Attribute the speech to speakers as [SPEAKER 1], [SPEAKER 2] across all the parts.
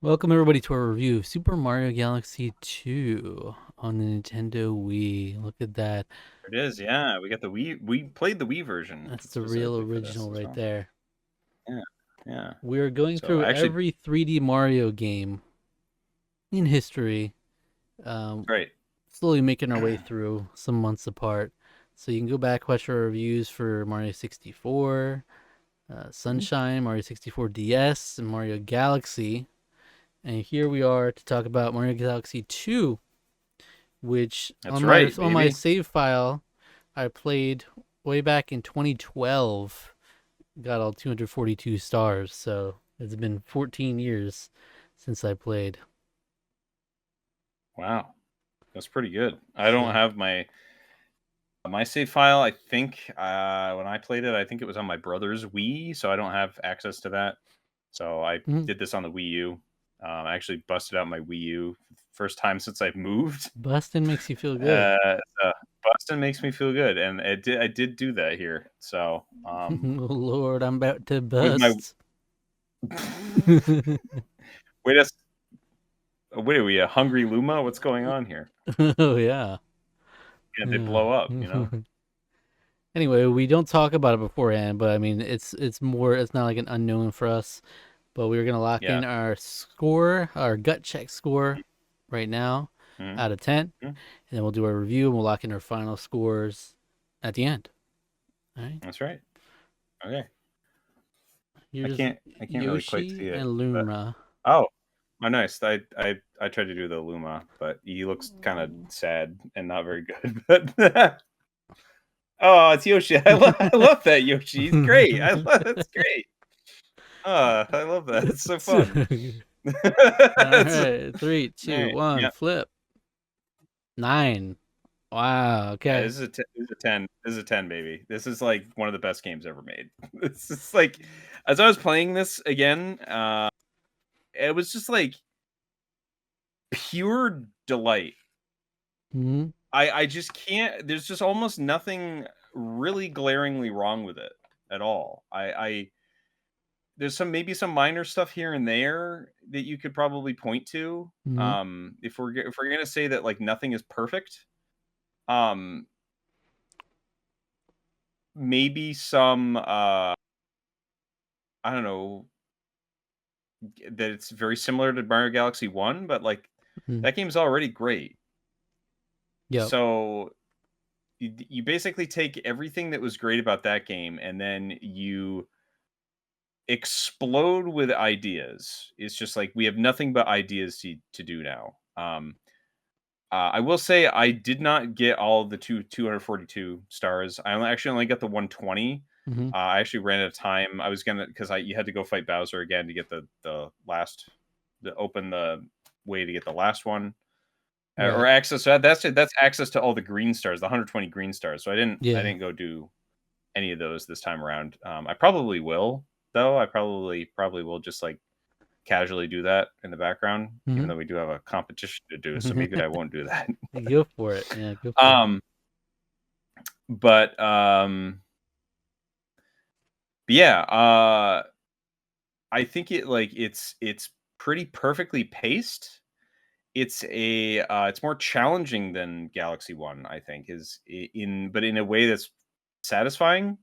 [SPEAKER 1] Welcome everybody to our review of Super Mario Galaxy 2 on the Nintendo Wii. Look at that.
[SPEAKER 2] It is, yeah. We got the Wii. We played the Wii version
[SPEAKER 1] That's the real
[SPEAKER 2] specifically for this
[SPEAKER 1] original
[SPEAKER 2] as
[SPEAKER 1] right
[SPEAKER 2] well.
[SPEAKER 1] there.
[SPEAKER 2] Yeah, yeah.
[SPEAKER 1] We are going
[SPEAKER 2] So
[SPEAKER 1] through
[SPEAKER 2] actually,
[SPEAKER 1] every 3D Mario game in history, um,
[SPEAKER 2] great.
[SPEAKER 1] slowly making our way through some months apart. So you can go back, watch our reviews for Mario 64, Sunshine, Mario 64 DS, and Mario Galaxy. And here we are to talk about Mario Galaxy 2, which
[SPEAKER 2] That's
[SPEAKER 1] on my
[SPEAKER 2] right,
[SPEAKER 1] on my
[SPEAKER 2] baby.
[SPEAKER 1] save file I played way back in 2012. Got all 242 stars, so it's been 14 years since I played.
[SPEAKER 2] Wow, that's pretty good. I don't
[SPEAKER 1] So,
[SPEAKER 2] have my save file. I think when I played it, I think it was on my brother's Wii, so I don't have access to that. So I
[SPEAKER 1] mm,
[SPEAKER 2] did this on the Wii U. I actually busted out my Wii U first time since I've moved.
[SPEAKER 1] busting makes you feel good.
[SPEAKER 2] So Boston makes me feel good, and I did do that here. So
[SPEAKER 1] Oh Lord, I'm about to
[SPEAKER 2] with my
[SPEAKER 1] bust.
[SPEAKER 2] wait a wait, are we a hungry Luma? What's going on here?
[SPEAKER 1] Oh yeah,
[SPEAKER 2] Yeah, they
[SPEAKER 1] yeah.
[SPEAKER 2] blow up, you know?
[SPEAKER 1] Anyway, we don't talk about it beforehand, but I mean, it's more. It's not like an unknown for us. But we're gonna lock
[SPEAKER 2] Yeah.
[SPEAKER 1] in our score, our gut check score, right now,
[SPEAKER 2] Mhm,
[SPEAKER 1] out of 10,
[SPEAKER 2] mhm.
[SPEAKER 1] and then we'll do our review and we'll lock in our final scores at the end. All right.
[SPEAKER 2] That's right. Okay.
[SPEAKER 1] Here's
[SPEAKER 2] I can't really quite
[SPEAKER 1] Yoshi
[SPEAKER 2] see it,
[SPEAKER 1] and
[SPEAKER 2] but
[SPEAKER 1] Luma.
[SPEAKER 2] oh, oh, nice. I tried to do the Luma, but he looks kinda sad and not very good, but oh, it's Yoshi. I love that Yoshi. He's great. I love That's great. I love that. It's so
[SPEAKER 1] So
[SPEAKER 2] fun.
[SPEAKER 1] all
[SPEAKER 2] It's
[SPEAKER 1] right, three, two,
[SPEAKER 2] right.
[SPEAKER 1] one,
[SPEAKER 2] Yeah.
[SPEAKER 1] flip. 9. Wow.
[SPEAKER 2] Yeah,
[SPEAKER 1] Okay.
[SPEAKER 2] this is a 10. This is a 10, baby. This is like one of the best games ever made. It's just like as I was playing this again, it was just like pure delight.
[SPEAKER 1] Hmm.
[SPEAKER 2] I just can't there's just almost nothing really glaringly wrong with it at all. I there's some minor stuff here and there that you could probably point to.
[SPEAKER 1] Hmm.
[SPEAKER 2] If we're gonna say that like nothing is perfect, um, maybe some I don't know, that it's very similar to Mario Galaxy 1, but, like,
[SPEAKER 1] Hmm.
[SPEAKER 2] that game's already great.
[SPEAKER 1] Yep.
[SPEAKER 2] So, you basically take everything that was great about that game, and then you explode with ideas. It's just like, we have nothing but ideas to do now. I will say I did not get all of the 242 stars. Actually only got the 120.
[SPEAKER 1] Hmm.
[SPEAKER 2] I actually ran out of time. I was gonna because I you had to go fight Bowser again to get to open the way to get the last one or
[SPEAKER 1] Right.
[SPEAKER 2] access. So that's it. That's access to all the green stars, the 120 green stars. So I
[SPEAKER 1] Yeah.
[SPEAKER 2] didn't go do any of those this time around. I probably will though. I probably will just like casually do that in the background, even
[SPEAKER 1] Hmm.
[SPEAKER 2] though we do have a competition to do. So maybe I won't do that.
[SPEAKER 1] Go for it. Yeah, go for it.
[SPEAKER 2] um, but yeah, I think it's pretty perfectly paced. It's more challenging than Galaxy One. I think in a way that's satisfying.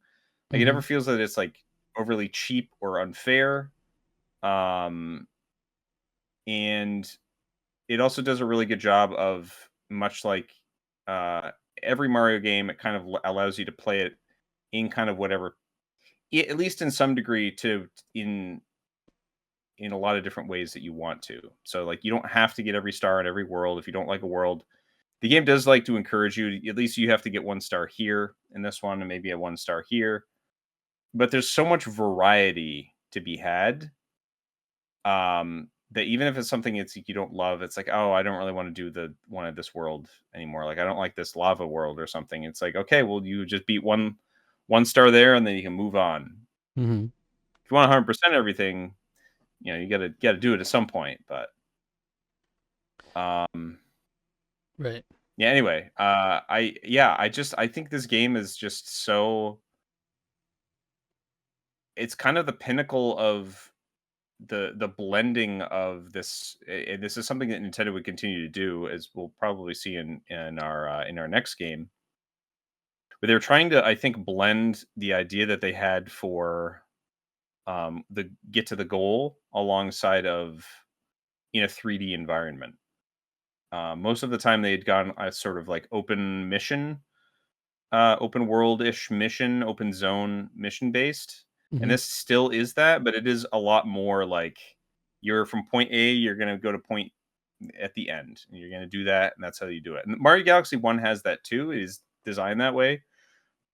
[SPEAKER 2] Like it
[SPEAKER 1] Hmm.
[SPEAKER 2] never feels that it's like overly cheap or unfair. Um, and it also does a really good job of much like uh, every Mario game. It kind of allows you to play it in kind of whatever, at least in some degree, to in a lot of different ways that you want to. So like you don't have to get every star in every world if you don't like a world. The game does like to encourage you. At least you have to get one star here in this one, and maybe a one star here. But there's so much variety to be had, that even if it's something you don't love, it's like, oh, I don't really want to do the one of this world anymore. Like I don't like this lava world or something. It's like, okay, well you just beat one star there, and then you can move on.
[SPEAKER 1] Hmm.
[SPEAKER 2] If you want 100% everything, you gotta do it at some point. But um,
[SPEAKER 1] Right.
[SPEAKER 2] yeah. Anyway, I think this game is just so. It's kind of the pinnacle of the blending of this, and this is something that Nintendo would continue to do, as we'll probably see in our next game. But they're trying to, I think, blend the idea that they had for the get to the goal alongside of in a 3D environment. Most of the time, they had gone a sort of like open mission, open world ish mission, open zone mission based, and
[SPEAKER 1] Hmm.
[SPEAKER 2] this still is that, but it is a lot more like you're from point A, you're gonna go to point at the end, and you're gonna do that, and that's how you do it. And Mario Galaxy One has that too. It is designed that way,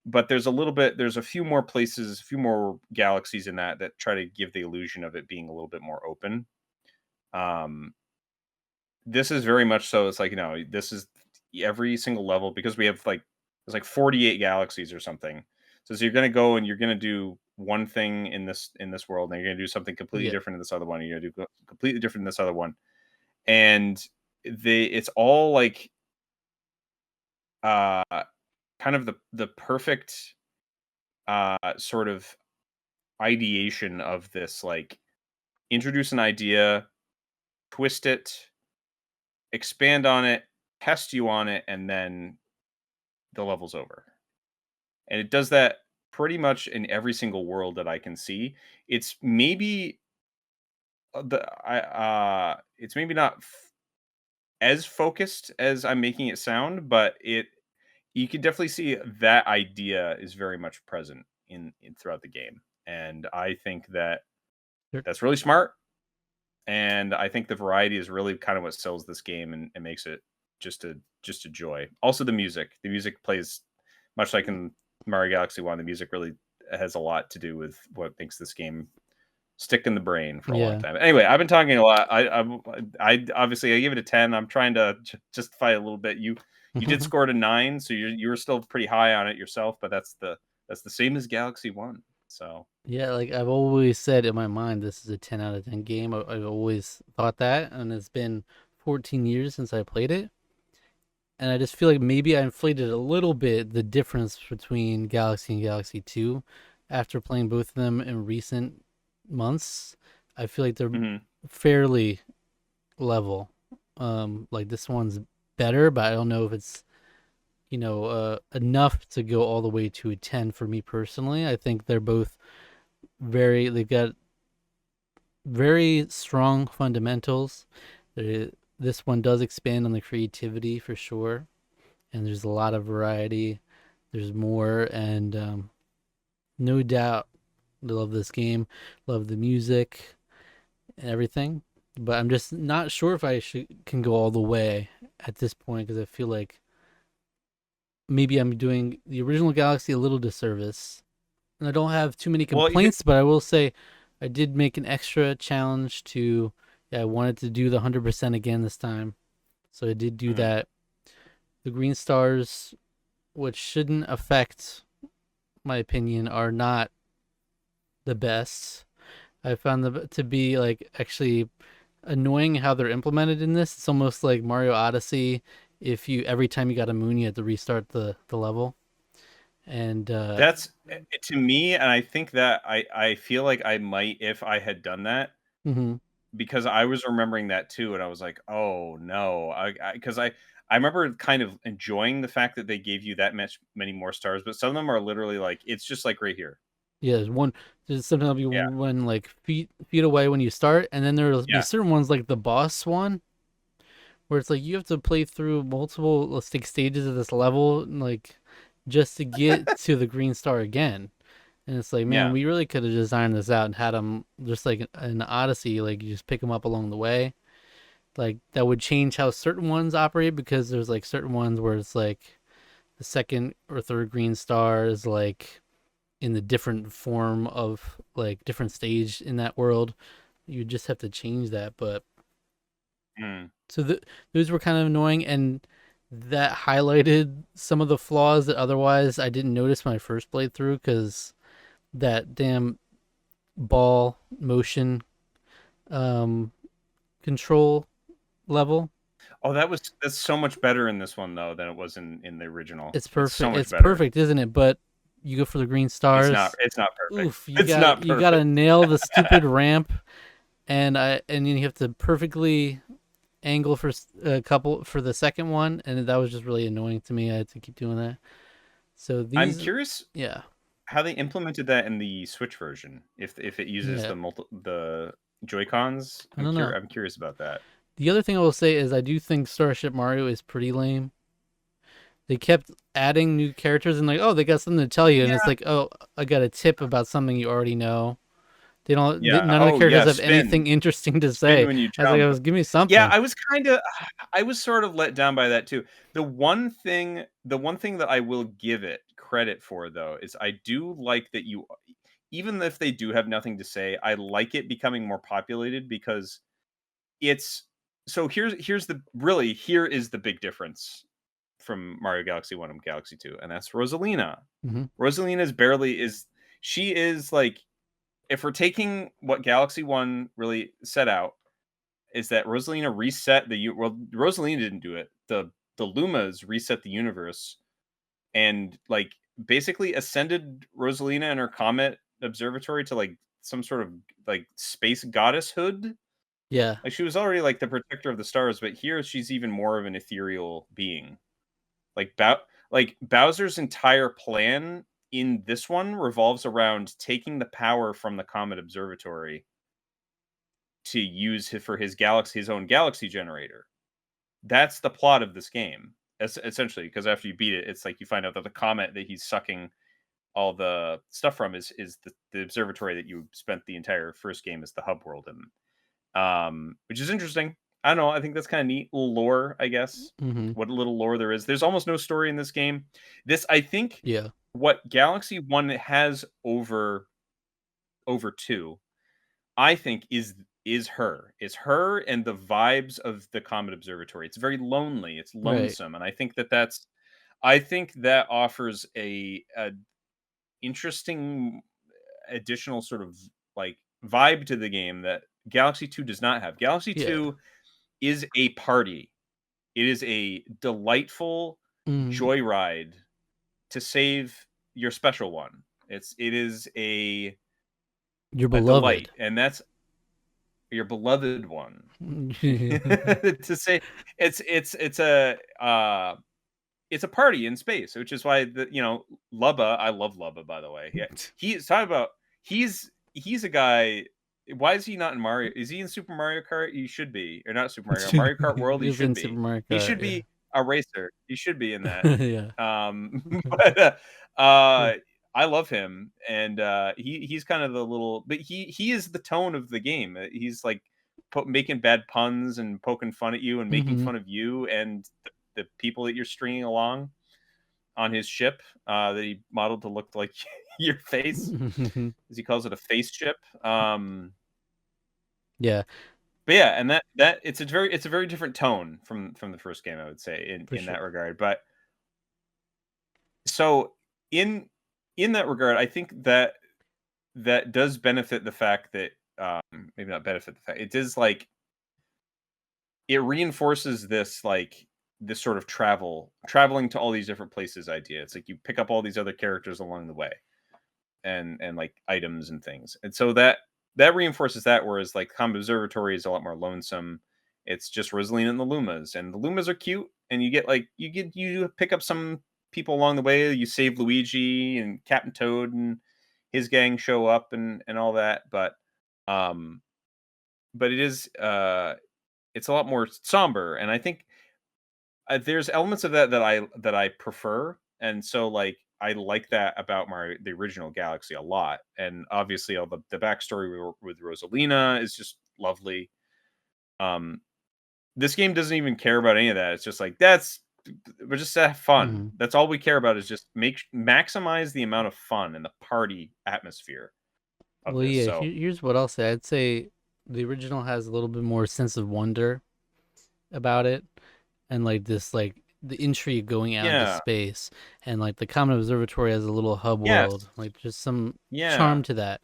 [SPEAKER 2] but there's a few more places, a few more galaxies in that try to give the illusion of it being a little bit more open. Um, this is very much so. It's like, this is every single level, because we have like there's like 48 galaxies or something. So you're gonna go and you're gonna do one thing in this world, and you're gonna do something completely
[SPEAKER 1] Yeah.
[SPEAKER 2] different in this other one. And you're gonna do completely different in this other one, and it's all like uh kind of the perfect sort of ideation of this, like, introduce an idea, twist it, expand on it, test you on it, and then the level's over. And it does that pretty much in every single world that I can see. It's maybe it's maybe not as focused as I'm making it sound, but it you can definitely see that idea is very much present in throughout the game. And I think that
[SPEAKER 1] Sure.
[SPEAKER 2] that's really smart. And I think the variety is really kind of what sells this game, and makes it just a joy. Also, the music plays much like in Mario Galaxy One. The music really has a lot to do with what makes this game stick in the brain for a long
[SPEAKER 1] Yeah.
[SPEAKER 2] time. Anyway, I've been talking a lot. I obviously I give it a 10. I'm trying to justify it a little bit. You did score it a 9, so you were still pretty high on it yourself, but that's the same as Galaxy One. So
[SPEAKER 1] Yeah, like I've always said in my mind, this is a 10 out of 10 game. I've always thought that, and it's been 14 years since I played it. And I just feel like maybe I inflated a little bit the difference between Galaxy and Galaxy 2 after playing both of them in recent months. I feel like they're
[SPEAKER 2] mhm.
[SPEAKER 1] fairly level. Like this one's better, but I don't know if it's enough to go all the way to a 10 for me personally. I think they're both they've got very strong fundamentals. This one does expand on the creativity for sure, and there's a lot of variety. There's more, and no doubt, I love this game, love the music and everything. But I'm just not sure if I can go all the way at this point because I feel like maybe I'm doing the original Galaxy a little disservice, and I don't have too many
[SPEAKER 2] Well, you could
[SPEAKER 1] complaints. But I will say, I did make an extra challenge to. Yeah, I wanted to do the 100% again this time, so I did do
[SPEAKER 2] mhm.
[SPEAKER 1] that. The green stars, which shouldn't affect my opinion, are not the best. I found them to be like actually annoying how they're implemented in this. It's almost like Mario Odyssey. If you every time you got a moon, you had to restart the level, and
[SPEAKER 2] That's to me, and I think that I feel like I might, if I had done that,
[SPEAKER 1] mhm.
[SPEAKER 2] because I was remembering that too, and I was like, "Oh no," because I remember kind of enjoying the fact that they gave you that much many more stars, but some of them are literally like it's just like right here.
[SPEAKER 1] Yeah, there's one. There's something will be
[SPEAKER 2] Yeah,
[SPEAKER 1] one like feet away when you start, and then there'll be
[SPEAKER 2] yeah,
[SPEAKER 1] certain ones like the boss one where it's like you have to play through multiple, let's take stages of this level, like just to get to the green star again. And it's like, man,
[SPEAKER 2] yeah.
[SPEAKER 1] we really could have designed this out and had them just like an Odyssey, like you just pick them up along the way. Like that would change how certain ones operate because there's like certain ones where it's like the second or third green star is like in the different form of like different stage in that world. You just have to change that. But
[SPEAKER 2] Mm.
[SPEAKER 1] so those were kind of annoying, and that highlighted some of the flaws that otherwise I didn't notice when I first played through because that damn ball motion um, control level.
[SPEAKER 2] Oh, that's so much better in this one though than it was in the original.
[SPEAKER 1] It's
[SPEAKER 2] It's so
[SPEAKER 1] perfect.
[SPEAKER 2] much
[SPEAKER 1] It's
[SPEAKER 2] better.
[SPEAKER 1] perfect, isn't it? But you go for the green stars.
[SPEAKER 2] It's not perfect.
[SPEAKER 1] Oof, you
[SPEAKER 2] It's
[SPEAKER 1] got
[SPEAKER 2] not
[SPEAKER 1] you got to
[SPEAKER 2] perfect.
[SPEAKER 1] nail the stupid ramp and you have to perfectly angle for a couple for the second one, and that was just really annoying to me. I had to keep doing that. So
[SPEAKER 2] I'm
[SPEAKER 1] these,
[SPEAKER 2] curious
[SPEAKER 1] yeah,
[SPEAKER 2] how they implemented that in the Switch version. If it uses
[SPEAKER 1] yeah,
[SPEAKER 2] the Joy-Cons.
[SPEAKER 1] I don't know.
[SPEAKER 2] I'm curious about that.
[SPEAKER 1] The other thing I will say is I do think Starship Mario is pretty lame. They kept adding new characters and like, oh, they got something to tell you, and it's
[SPEAKER 2] Yeah.
[SPEAKER 1] like, oh, I got a tip about something you already know. They don't.
[SPEAKER 2] Yeah.
[SPEAKER 1] None of the
[SPEAKER 2] Oh,
[SPEAKER 1] characters
[SPEAKER 2] yeah,
[SPEAKER 1] have
[SPEAKER 2] spin.
[SPEAKER 1] anything interesting to
[SPEAKER 2] Spin
[SPEAKER 1] say.
[SPEAKER 2] when you
[SPEAKER 1] I was like,
[SPEAKER 2] jump.
[SPEAKER 1] give me
[SPEAKER 2] Yeah,
[SPEAKER 1] something.
[SPEAKER 2] I was sort of let down by that too. The one thing that I will give it credit for though is I do like that you even if they do have nothing to say, I like it becoming more populated because it's so here's the really here is the big difference from Mario Galaxy 1 and Galaxy 2, and that's Rosalina.
[SPEAKER 1] Hmm.
[SPEAKER 2] Rosalina is barely is she is like if we're taking what Galaxy 1 really set out is that Rosalina reset well Rosalina didn't do it. The Lumas reset the universe and like basically ascended Rosalina and her comet observatory to like some sort of like space goddesshood.
[SPEAKER 1] Yeah,
[SPEAKER 2] Like she was already like the protector of the stars, but here she's even more of an ethereal being. Like Bowser's entire plan in this one revolves around taking the power from the comet observatory to use for his own galaxy generator. That's the plot of this game. Essentially, because after you beat it, it's like you find out that the comet that he's sucking all the stuff from is the observatory that you spent the entire first game as the hub world in. Which is interesting. I don't know. I think that's kind of neat. Little lore, I guess.
[SPEAKER 1] hmm,
[SPEAKER 2] What little lore there is. There's almost no story in this game. I think,
[SPEAKER 1] yeah,
[SPEAKER 2] what Galaxy One has over two, I think is her and the vibes of the Comet Observatory. It's very lonely. It's
[SPEAKER 1] right,
[SPEAKER 2] lonesome, and I think that offers a interesting additional sort of like vibe to the game that Galaxy 2 does not have. Galaxy
[SPEAKER 1] yeah,
[SPEAKER 2] 2 is a party. It is a delightful
[SPEAKER 1] mm,
[SPEAKER 2] joyride to save your special one. It is
[SPEAKER 1] your
[SPEAKER 2] a delight,
[SPEAKER 1] beloved.
[SPEAKER 2] and that's your beloved one. To say it's a party in space, which is why Lubba. I love Lubba, by the way. Yeah, he's talking about he's a guy. Why is he not in Mario? Is he in Super Mario Kart? He should be, or not Super Mario Kart World. He
[SPEAKER 1] He's
[SPEAKER 2] should
[SPEAKER 1] in Super
[SPEAKER 2] be.
[SPEAKER 1] Mario
[SPEAKER 2] He
[SPEAKER 1] Kart.
[SPEAKER 2] should
[SPEAKER 1] Yeah,
[SPEAKER 2] be a racer. He should be in that.
[SPEAKER 1] yeah.
[SPEAKER 2] But uh, I love him, and he's kind of the little, but he is the tone of the game. He's like making bad puns and poking fun at you and making
[SPEAKER 1] Hmm.
[SPEAKER 2] fun of you and the people that you're stringing along on his ship that he modeled to look like your face, as he calls it, a face ship.
[SPEAKER 1] Yeah,
[SPEAKER 2] But yeah, and that it's a very different tone from the first game, I would say,
[SPEAKER 1] for
[SPEAKER 2] in
[SPEAKER 1] sure.
[SPEAKER 2] that regard. But so in in that regard, I think that that does benefit the fact that maybe not benefit the fact it does like it reinforces this like this sort of traveling to all these different places idea. It's like you pick up all these other characters along the way and like items and things. And so that reinforces that, whereas like Combat Observatory is a lot more lonesome. It's just Rosalina and the Lumas are cute, and you pick up some people along the way. You save Luigi and Captain Toad and his gang show up and all that, um but it's a lot more somber, and I think there's elements of that I prefer, and so like I like that about the original Galaxy a lot, and obviously all the backstory with Rosalina is just lovely. Um, this game doesn't even care about any of that. It's just like we're just to have fun.
[SPEAKER 1] Hmm.
[SPEAKER 2] That's all we care about is just maximize the amount of fun and the party atmosphere of
[SPEAKER 1] Well,
[SPEAKER 2] this.
[SPEAKER 1] yeah.
[SPEAKER 2] So
[SPEAKER 1] Here's what I'll say. I'd say the original has a little bit more sense of wonder about it, and like this, like the intrigue going out into
[SPEAKER 2] yeah,
[SPEAKER 1] space, and like the Comet Observatory has a little hub
[SPEAKER 2] yes,
[SPEAKER 1] world, like just some
[SPEAKER 2] yeah,
[SPEAKER 1] charm to that.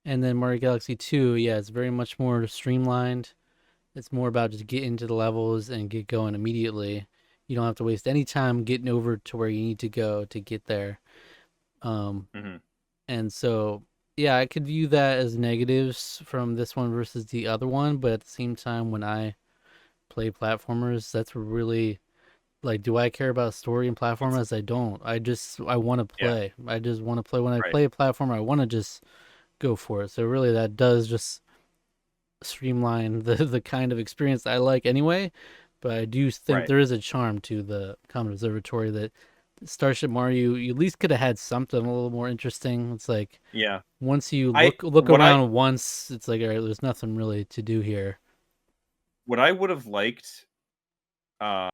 [SPEAKER 1] And then Mario Galaxy 2, yeah, it's very much more streamlined. It's more about just get into the levels and get going immediately. You don't have to waste any time getting over to where you need to go to get there. Um,
[SPEAKER 2] hmm
[SPEAKER 1] and so yeah, I could view that as negatives from this one versus the other one, but at the same time, when I play platformers, that's really like, do I care about story and
[SPEAKER 2] It's
[SPEAKER 1] platformers? I don't. I want to
[SPEAKER 2] yeah,
[SPEAKER 1] play. I just want to play. When I
[SPEAKER 2] right,
[SPEAKER 1] play a platformer, I want to just go for it. So really, that does just streamline the kind of experience I like anyway. But I do think
[SPEAKER 2] right.
[SPEAKER 1] there is a charm to the Comet Observatory that Starship Mario, you at least could have had something a little more interesting. It's like
[SPEAKER 2] Yeah.
[SPEAKER 1] once you
[SPEAKER 2] I
[SPEAKER 1] look
[SPEAKER 2] what I
[SPEAKER 1] around once, it's like, all right, there's nothing really to do here.
[SPEAKER 2] what I would have liked, uh,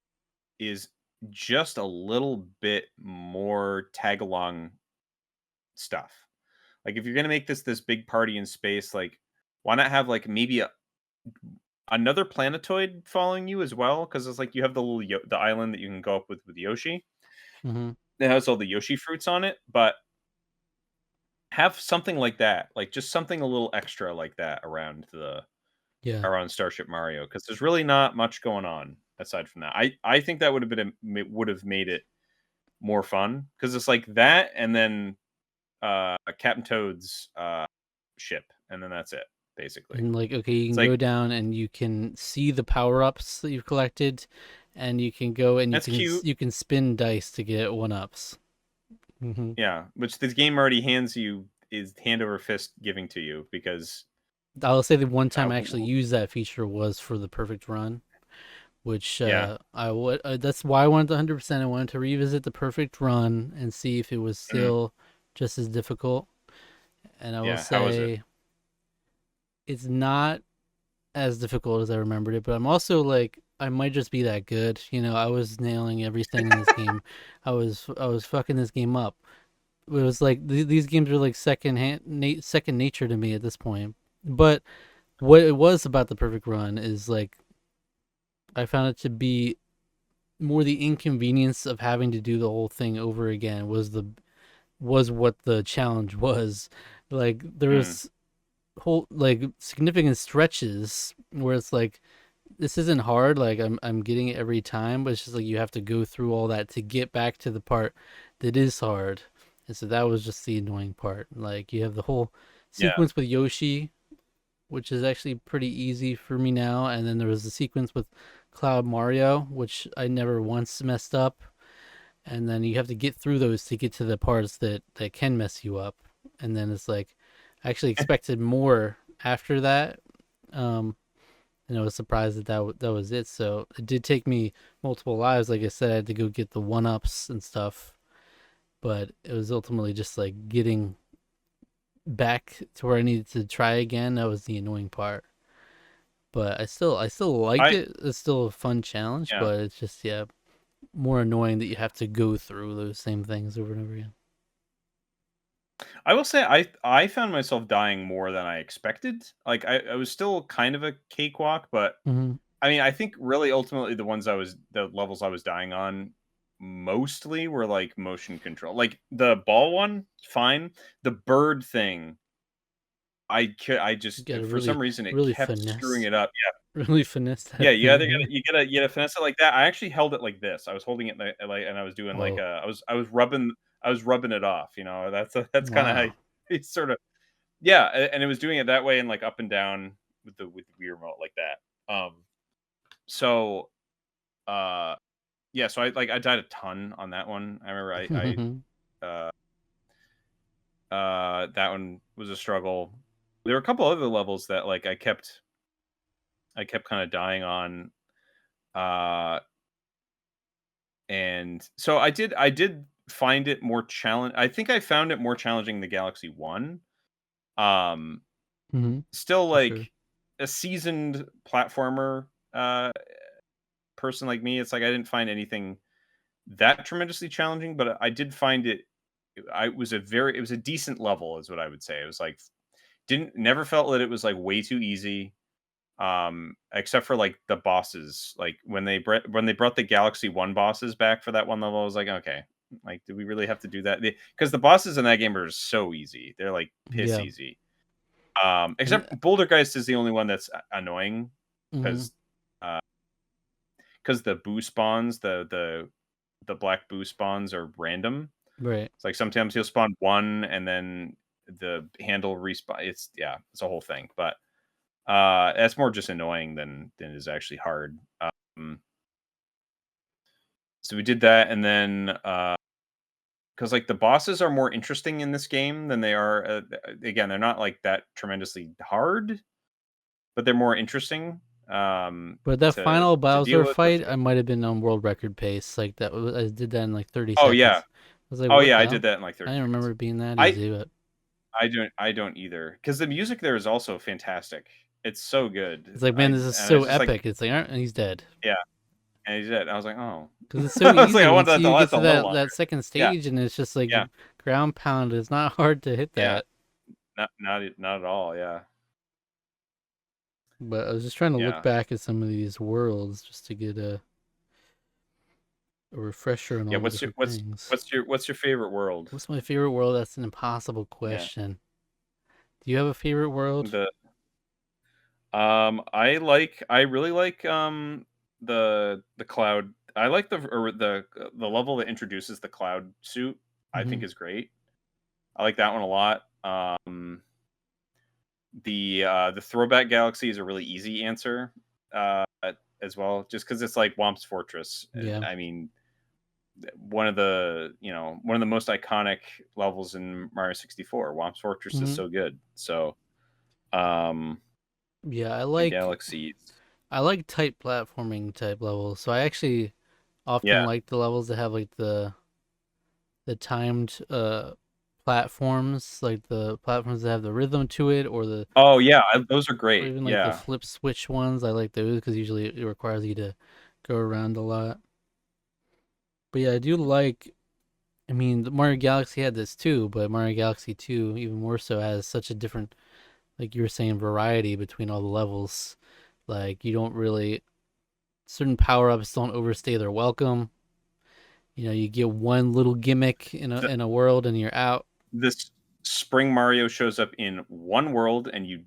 [SPEAKER 2] is just a little bit more tag along stuff. Like, if you're gonna make this big party in space, like, why not have, like, maybe another planetoid following you as well? Because it's like you have the little the island that you can go up with Yoshi.
[SPEAKER 1] Hmm.
[SPEAKER 2] It has all the Yoshi fruits on it, but have something like that, like, just something a little extra like that
[SPEAKER 1] Yeah,
[SPEAKER 2] around Starship Mario, because there's really not much going on aside from that. I think that would have made it more fun because it's like that, and then Captain Toad's ship, and then that's it basically.
[SPEAKER 1] and like, okay, you
[SPEAKER 2] It's
[SPEAKER 1] can
[SPEAKER 2] like
[SPEAKER 1] go down and you can see the power ups that you've collected, and you can go and
[SPEAKER 2] that's cute,
[SPEAKER 1] you can spin dice to get one ups. Hmm.
[SPEAKER 2] yeah. Which this game already hands you is hand over fist giving to you because
[SPEAKER 1] I'll say the one time I actually
[SPEAKER 2] uh,
[SPEAKER 1] used that feature was for the perfect run, which
[SPEAKER 2] yeah.
[SPEAKER 1] I would. That's why I wanted the 100%. I wanted to revisit the perfect run and see if it was
[SPEAKER 2] Mhm.
[SPEAKER 1] still just as difficult. And I will
[SPEAKER 2] Yeah, how is it?
[SPEAKER 1] say it's not as difficult as I remembered it, but I'm also like, I might just be that good. I was nailing everything in this game. I was fucking this game up. It was like these games are like second nature to me at this point. But what it was about the perfect run is like, I found it to be more the inconvenience of having to do the whole thing over again was what the challenge was. Like, there
[SPEAKER 2] Mm,
[SPEAKER 1] was whole like significant stretches where it's like, this isn't hard, like I'm getting it every time, but it's just like you have to go through all that to get back to the part that is hard. And so that was just the annoying part. Like, you have the whole
[SPEAKER 2] yeah,
[SPEAKER 1] sequence with Yoshi, which is actually pretty easy for me now, and then there was the sequence with Cloud Mario, which I never once messed up. And then you have to get through those to get to the parts that can mess you up. And then it's like, I actually expected more after that. Um, and I was surprised that was it. So it did take me multiple lives. Like I said, I had to go get the one ups and stuff, but it was ultimately just like getting back to where I needed to try again. That was the annoying part. But I still liked
[SPEAKER 2] I
[SPEAKER 1] it. It's still a fun challenge,
[SPEAKER 2] yeah.
[SPEAKER 1] but it's just, yeah, more annoying that you have to go through those same things over and over again.
[SPEAKER 2] I will say I found myself dying more than I expected. Like I was still kind of a cakewalk, but
[SPEAKER 1] Hmm.
[SPEAKER 2] I mean, I think really ultimately the levels I was dying on mostly were like motion control. Like the ball one, fine. The bird thing, I
[SPEAKER 1] You
[SPEAKER 2] just
[SPEAKER 1] gotta
[SPEAKER 2] for some
[SPEAKER 1] really,
[SPEAKER 2] reason it
[SPEAKER 1] really
[SPEAKER 2] kept screwing
[SPEAKER 1] finesse,
[SPEAKER 2] it up.
[SPEAKER 1] really finesse
[SPEAKER 2] Yeah,
[SPEAKER 1] that thing.
[SPEAKER 2] you gotta finesse it like that. I actually held it like this. I was holding it like, and I was doing like
[SPEAKER 1] Whoa!
[SPEAKER 2] I was rubbing it off. You know, that's kind of how
[SPEAKER 1] Wow.
[SPEAKER 2] you sort of yeah, and it was doing it that way and like up and down with the Wii remote like that. So uh, yeah, so I died a ton on that one. I remember that one was a struggle. There were a couple other levels that like I kept kind of dying on. Uh, and so I did find it more challenge. I think I found it more challenging the Galaxy One. Um,
[SPEAKER 1] Hmm.
[SPEAKER 2] Still
[SPEAKER 1] For sure.
[SPEAKER 2] like a seasoned platformer person like me, it's like I didn't find anything that tremendously challenging, but I did find it. It was a decent level, is what I would say. It was like didn't never felt that it was like way too easy. Except for like the bosses, like when they brought the Galaxy One bosses back for that one level, I was like, okay, like, do we really have to do that? Because the bosses in that game are so easy; they're like piss
[SPEAKER 1] Yeah.
[SPEAKER 2] easy.
[SPEAKER 1] And
[SPEAKER 2] Except Bouldergeist is the only one that's annoying
[SPEAKER 1] hmm.
[SPEAKER 2] because the boo spawns, the black boo spawns are random.
[SPEAKER 1] Right.
[SPEAKER 2] It's like sometimes he'll spawn one and then the handle respawn. It's a whole thing, but that's more just annoying than it is actually hard. So we did that, and then because like the bosses are more interesting in this game than they are. Again, they're not like that tremendously hard, but they're more interesting
[SPEAKER 1] But that
[SPEAKER 2] to
[SPEAKER 1] final
[SPEAKER 2] deal
[SPEAKER 1] Bowser
[SPEAKER 2] with.
[SPEAKER 1] fight, I might have been on world record pace. Like I did that in like 30
[SPEAKER 2] Oh yeah,
[SPEAKER 1] seconds. I was like,
[SPEAKER 2] oh
[SPEAKER 1] what
[SPEAKER 2] yeah,
[SPEAKER 1] the
[SPEAKER 2] I did
[SPEAKER 1] hell?
[SPEAKER 2] that in like
[SPEAKER 1] I
[SPEAKER 2] 30
[SPEAKER 1] didn't remember
[SPEAKER 2] seconds.
[SPEAKER 1] it being that
[SPEAKER 2] I
[SPEAKER 1] easy, but
[SPEAKER 2] I don't either because the music there is also fantastic. It's so good.
[SPEAKER 1] it's like, man, this is
[SPEAKER 2] And
[SPEAKER 1] so
[SPEAKER 2] it's just like
[SPEAKER 1] epic. It's like, and he's dead.
[SPEAKER 2] yeah, and he did. I was like, oh,
[SPEAKER 1] Because it's so
[SPEAKER 2] I was like,
[SPEAKER 1] easy
[SPEAKER 2] I want
[SPEAKER 1] once
[SPEAKER 2] that to
[SPEAKER 1] you get
[SPEAKER 2] last
[SPEAKER 1] to
[SPEAKER 2] a little
[SPEAKER 1] that
[SPEAKER 2] longer.
[SPEAKER 1] second
[SPEAKER 2] Yeah,
[SPEAKER 1] stage, and it's just like
[SPEAKER 2] yeah,
[SPEAKER 1] ground pound. It's not hard to hit
[SPEAKER 2] yeah.
[SPEAKER 1] that.
[SPEAKER 2] Not at all. Yeah,
[SPEAKER 1] But I was just trying to look
[SPEAKER 2] yeah,
[SPEAKER 1] back at some of these worlds just to get a refresher on
[SPEAKER 2] yeah.
[SPEAKER 1] all the different things.
[SPEAKER 2] What's your favorite world?
[SPEAKER 1] What's my favorite world? That's an impossible
[SPEAKER 2] Yeah,
[SPEAKER 1] question. Do you have a favorite world?
[SPEAKER 2] the I really like the cloud. I like the level that introduces the cloud suit. I
[SPEAKER 1] Mm-hmm.
[SPEAKER 2] think is great. I like that one a lot. The throwback galaxy is a really easy answer as well, just because it's like Womp's Fortress.
[SPEAKER 1] Yeah.
[SPEAKER 2] I mean, one of the most iconic levels in Mario 64. Womp's Fortress is
[SPEAKER 1] Mm-hmm.
[SPEAKER 2] so good. So, um,
[SPEAKER 1] Yeah,
[SPEAKER 2] the galaxies.
[SPEAKER 1] I like tight platforming type levels. So I actually often
[SPEAKER 2] Yeah.
[SPEAKER 1] like the levels that have like the timed platforms, like the platforms that have the rhythm to it,
[SPEAKER 2] Oh yeah, those are
[SPEAKER 1] or
[SPEAKER 2] great.
[SPEAKER 1] even like the
[SPEAKER 2] Yeah.
[SPEAKER 1] flip switch ones. I like those because usually it requires you to go around a lot. But yeah, I do like. I mean, the Mario Galaxy had this too, but Mario Galaxy 2 even more so has such a different, like you were saying, variety between all the levels. Like you don't really certain power ups don't overstay their welcome. You know, you get one little gimmick
[SPEAKER 2] The,
[SPEAKER 1] in a world and you're out.
[SPEAKER 2] this Spring Mario shows up in one world, and you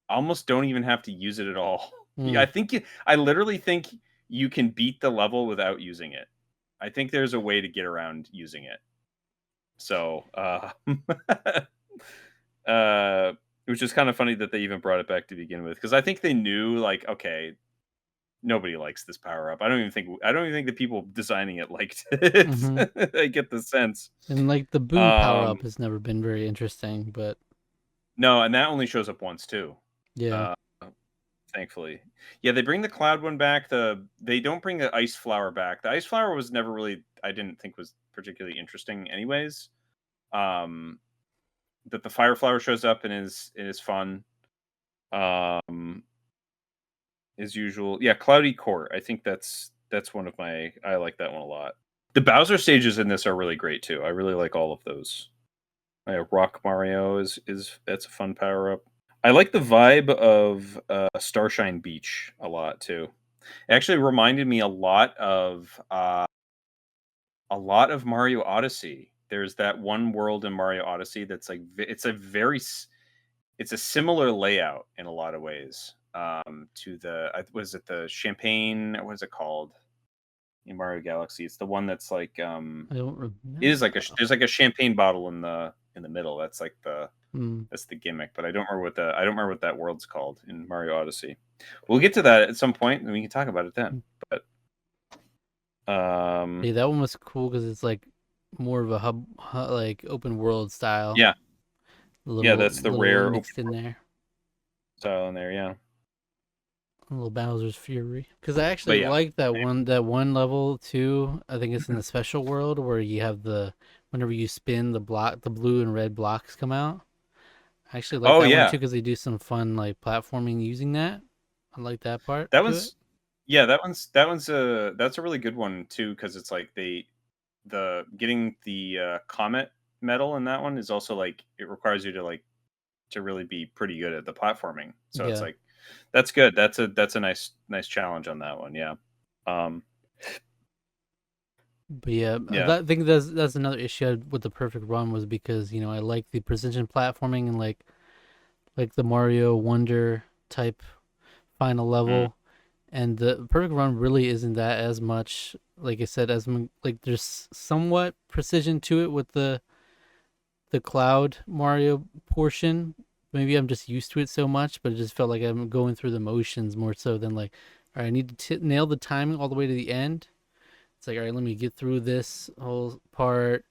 [SPEAKER 2] almost don't even have to use it at all.
[SPEAKER 1] Mm.
[SPEAKER 2] I literally think you can beat the level without using it. I think there's a way to get around using it. So, which is kind of funny that they even brought it back to begin with, because I think they knew, like, okay, nobody likes this power up. I don't even think the people designing it liked it.
[SPEAKER 1] Mm-hmm.
[SPEAKER 2] I get the sense.
[SPEAKER 1] And like the Boo power up
[SPEAKER 2] Um,
[SPEAKER 1] has never been very interesting, but
[SPEAKER 2] no, and that only shows up once too.
[SPEAKER 1] yeah,
[SPEAKER 2] Uh, thankfully, yeah, they bring the cloud one back. They don't bring the ice flower back. The ice flower was never really, I didn't think was particularly interesting, anyways. Um, that the fire flower shows up and is fun. Um, as usual, yeah, cloudy court. I think that's one of my. I like that one a lot. The Bowser stages in this are really great too. I really like all of those. Rock Mario is that's a fun power up. I like the vibe of Starshine Beach a lot too. It actually reminded me a lot of Mario Odyssey. There's that one world in Mario Odyssey that's like it's a similar layout in a lot of ways to was it the Champagne? What is it called in Mario Galaxy? It's the one that's like
[SPEAKER 1] I don't
[SPEAKER 2] it is like
[SPEAKER 1] remember.
[SPEAKER 2] there's like a champagne bottle in the middle.
[SPEAKER 1] Mm.
[SPEAKER 2] That's the gimmick, but I don't remember what that world's called in Mario Odyssey. We'll get to that at some point, and we can talk about it then. But
[SPEAKER 1] Yeah, that one was cool because it's like more of a like open world style,
[SPEAKER 2] yeah, yeah, that's the
[SPEAKER 1] little
[SPEAKER 2] rare open
[SPEAKER 1] mixed in there.
[SPEAKER 2] style in there. Yeah,
[SPEAKER 1] A little Bowser's Fury. Because I actually
[SPEAKER 2] but yeah,
[SPEAKER 1] like that one level too. I think it's in the special world where you have whenever you spin the blue and red blocks come out. I actually like
[SPEAKER 2] oh
[SPEAKER 1] that one too
[SPEAKER 2] yeah,
[SPEAKER 1] because they do some fun like platforming using that. I like that part
[SPEAKER 2] that
[SPEAKER 1] to it.
[SPEAKER 2] one's yeah, that one's a that's a really good one too, because it's like the getting the comet medal in that one is also like it requires you to like to really be pretty good at the platforming. So it's
[SPEAKER 1] Yeah.
[SPEAKER 2] like that's good. That's a nice challenge on that one. Yeah. Um
[SPEAKER 1] But yeah,
[SPEAKER 2] yeah.
[SPEAKER 1] I think that's another issue I had with the perfect run was because I like the precision platforming and like the Mario Wonder type final
[SPEAKER 2] Mm.
[SPEAKER 1] level, and the perfect run really isn't that as much. Like I said, like there's somewhat precision to it with the Cloud Mario portion. Maybe I'm just used to it so much, but it just felt like I'm going through the motions more so than like, all right, I need to nail the timing all the way to the end. It's like, all right, let me get through this whole part,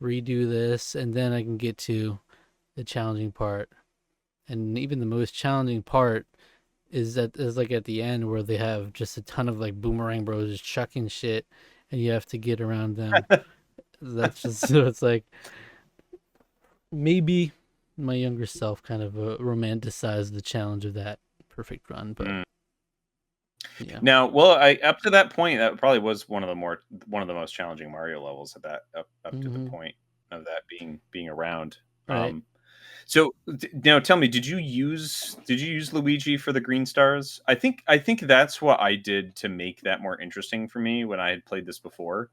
[SPEAKER 1] redo this, and then I can get to the challenging part. And even the most challenging part is like at the end where they have just a ton of like boomerang bros just chucking shit, and you have to get around them. That's just so it's like maybe my younger self kind of romanticized the challenge of that perfect run, but
[SPEAKER 2] Mm.
[SPEAKER 1] yeah.
[SPEAKER 2] Now, well, I up to that point, that probably was one of the most challenging Mario levels at that up to the
[SPEAKER 1] Mm-hmm.
[SPEAKER 2] point of that being around.
[SPEAKER 1] Right.
[SPEAKER 2] So now tell me, did you use Luigi for the green stars? I think that's what I did to make that more interesting for me when I had played this before.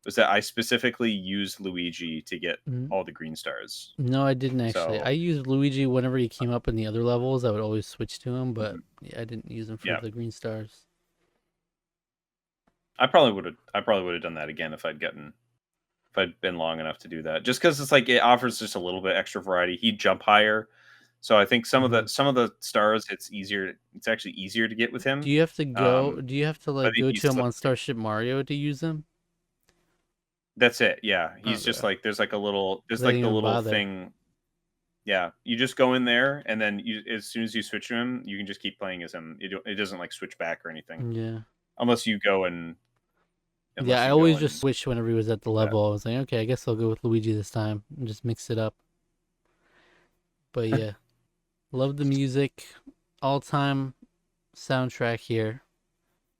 [SPEAKER 2] Was that I specifically used Luigi to get
[SPEAKER 1] Mm,
[SPEAKER 2] all the green stars.
[SPEAKER 1] no, I didn't actually. I
[SPEAKER 2] So
[SPEAKER 1] used Luigi whenever he came up in the other levels. I would always switch to him, but
[SPEAKER 2] mhm,
[SPEAKER 1] yeah, I didn't use him for
[SPEAKER 2] yeah,
[SPEAKER 1] the green stars.
[SPEAKER 2] I probably would have done that again if I'd been long enough to do that. Just because it's like it offers just a little bit extra variety. He'd jump higher, so I think
[SPEAKER 1] Mm-hmm.
[SPEAKER 2] some of the stars it's easier. It's actually easier to get with
[SPEAKER 1] Do
[SPEAKER 2] him.
[SPEAKER 1] you have to go?
[SPEAKER 2] Um,
[SPEAKER 1] Do you have to
[SPEAKER 2] but
[SPEAKER 1] like go
[SPEAKER 2] he's
[SPEAKER 1] to him on
[SPEAKER 2] slippery.
[SPEAKER 1] Starship Mario to use him?
[SPEAKER 2] That's it. Yeah, he's just
[SPEAKER 1] Okay,
[SPEAKER 2] like there's
[SPEAKER 1] because I
[SPEAKER 2] like
[SPEAKER 1] didn't
[SPEAKER 2] the
[SPEAKER 1] even
[SPEAKER 2] little
[SPEAKER 1] bother.
[SPEAKER 2] thing. Yeah, you just go in there, and then as soon as you switch to him, you can just keep playing as him. It doesn't like switch back or anything,
[SPEAKER 1] Yeah.
[SPEAKER 2] unless you go and
[SPEAKER 1] Yeah,
[SPEAKER 2] unless
[SPEAKER 1] I
[SPEAKER 2] you go
[SPEAKER 1] always just
[SPEAKER 2] and
[SPEAKER 1] switched whenever he was at the
[SPEAKER 2] that.
[SPEAKER 1] level. I was like, okay, I guess I'll go with Luigi this time and just mix it up. But yeah, love the music. All time soundtrack here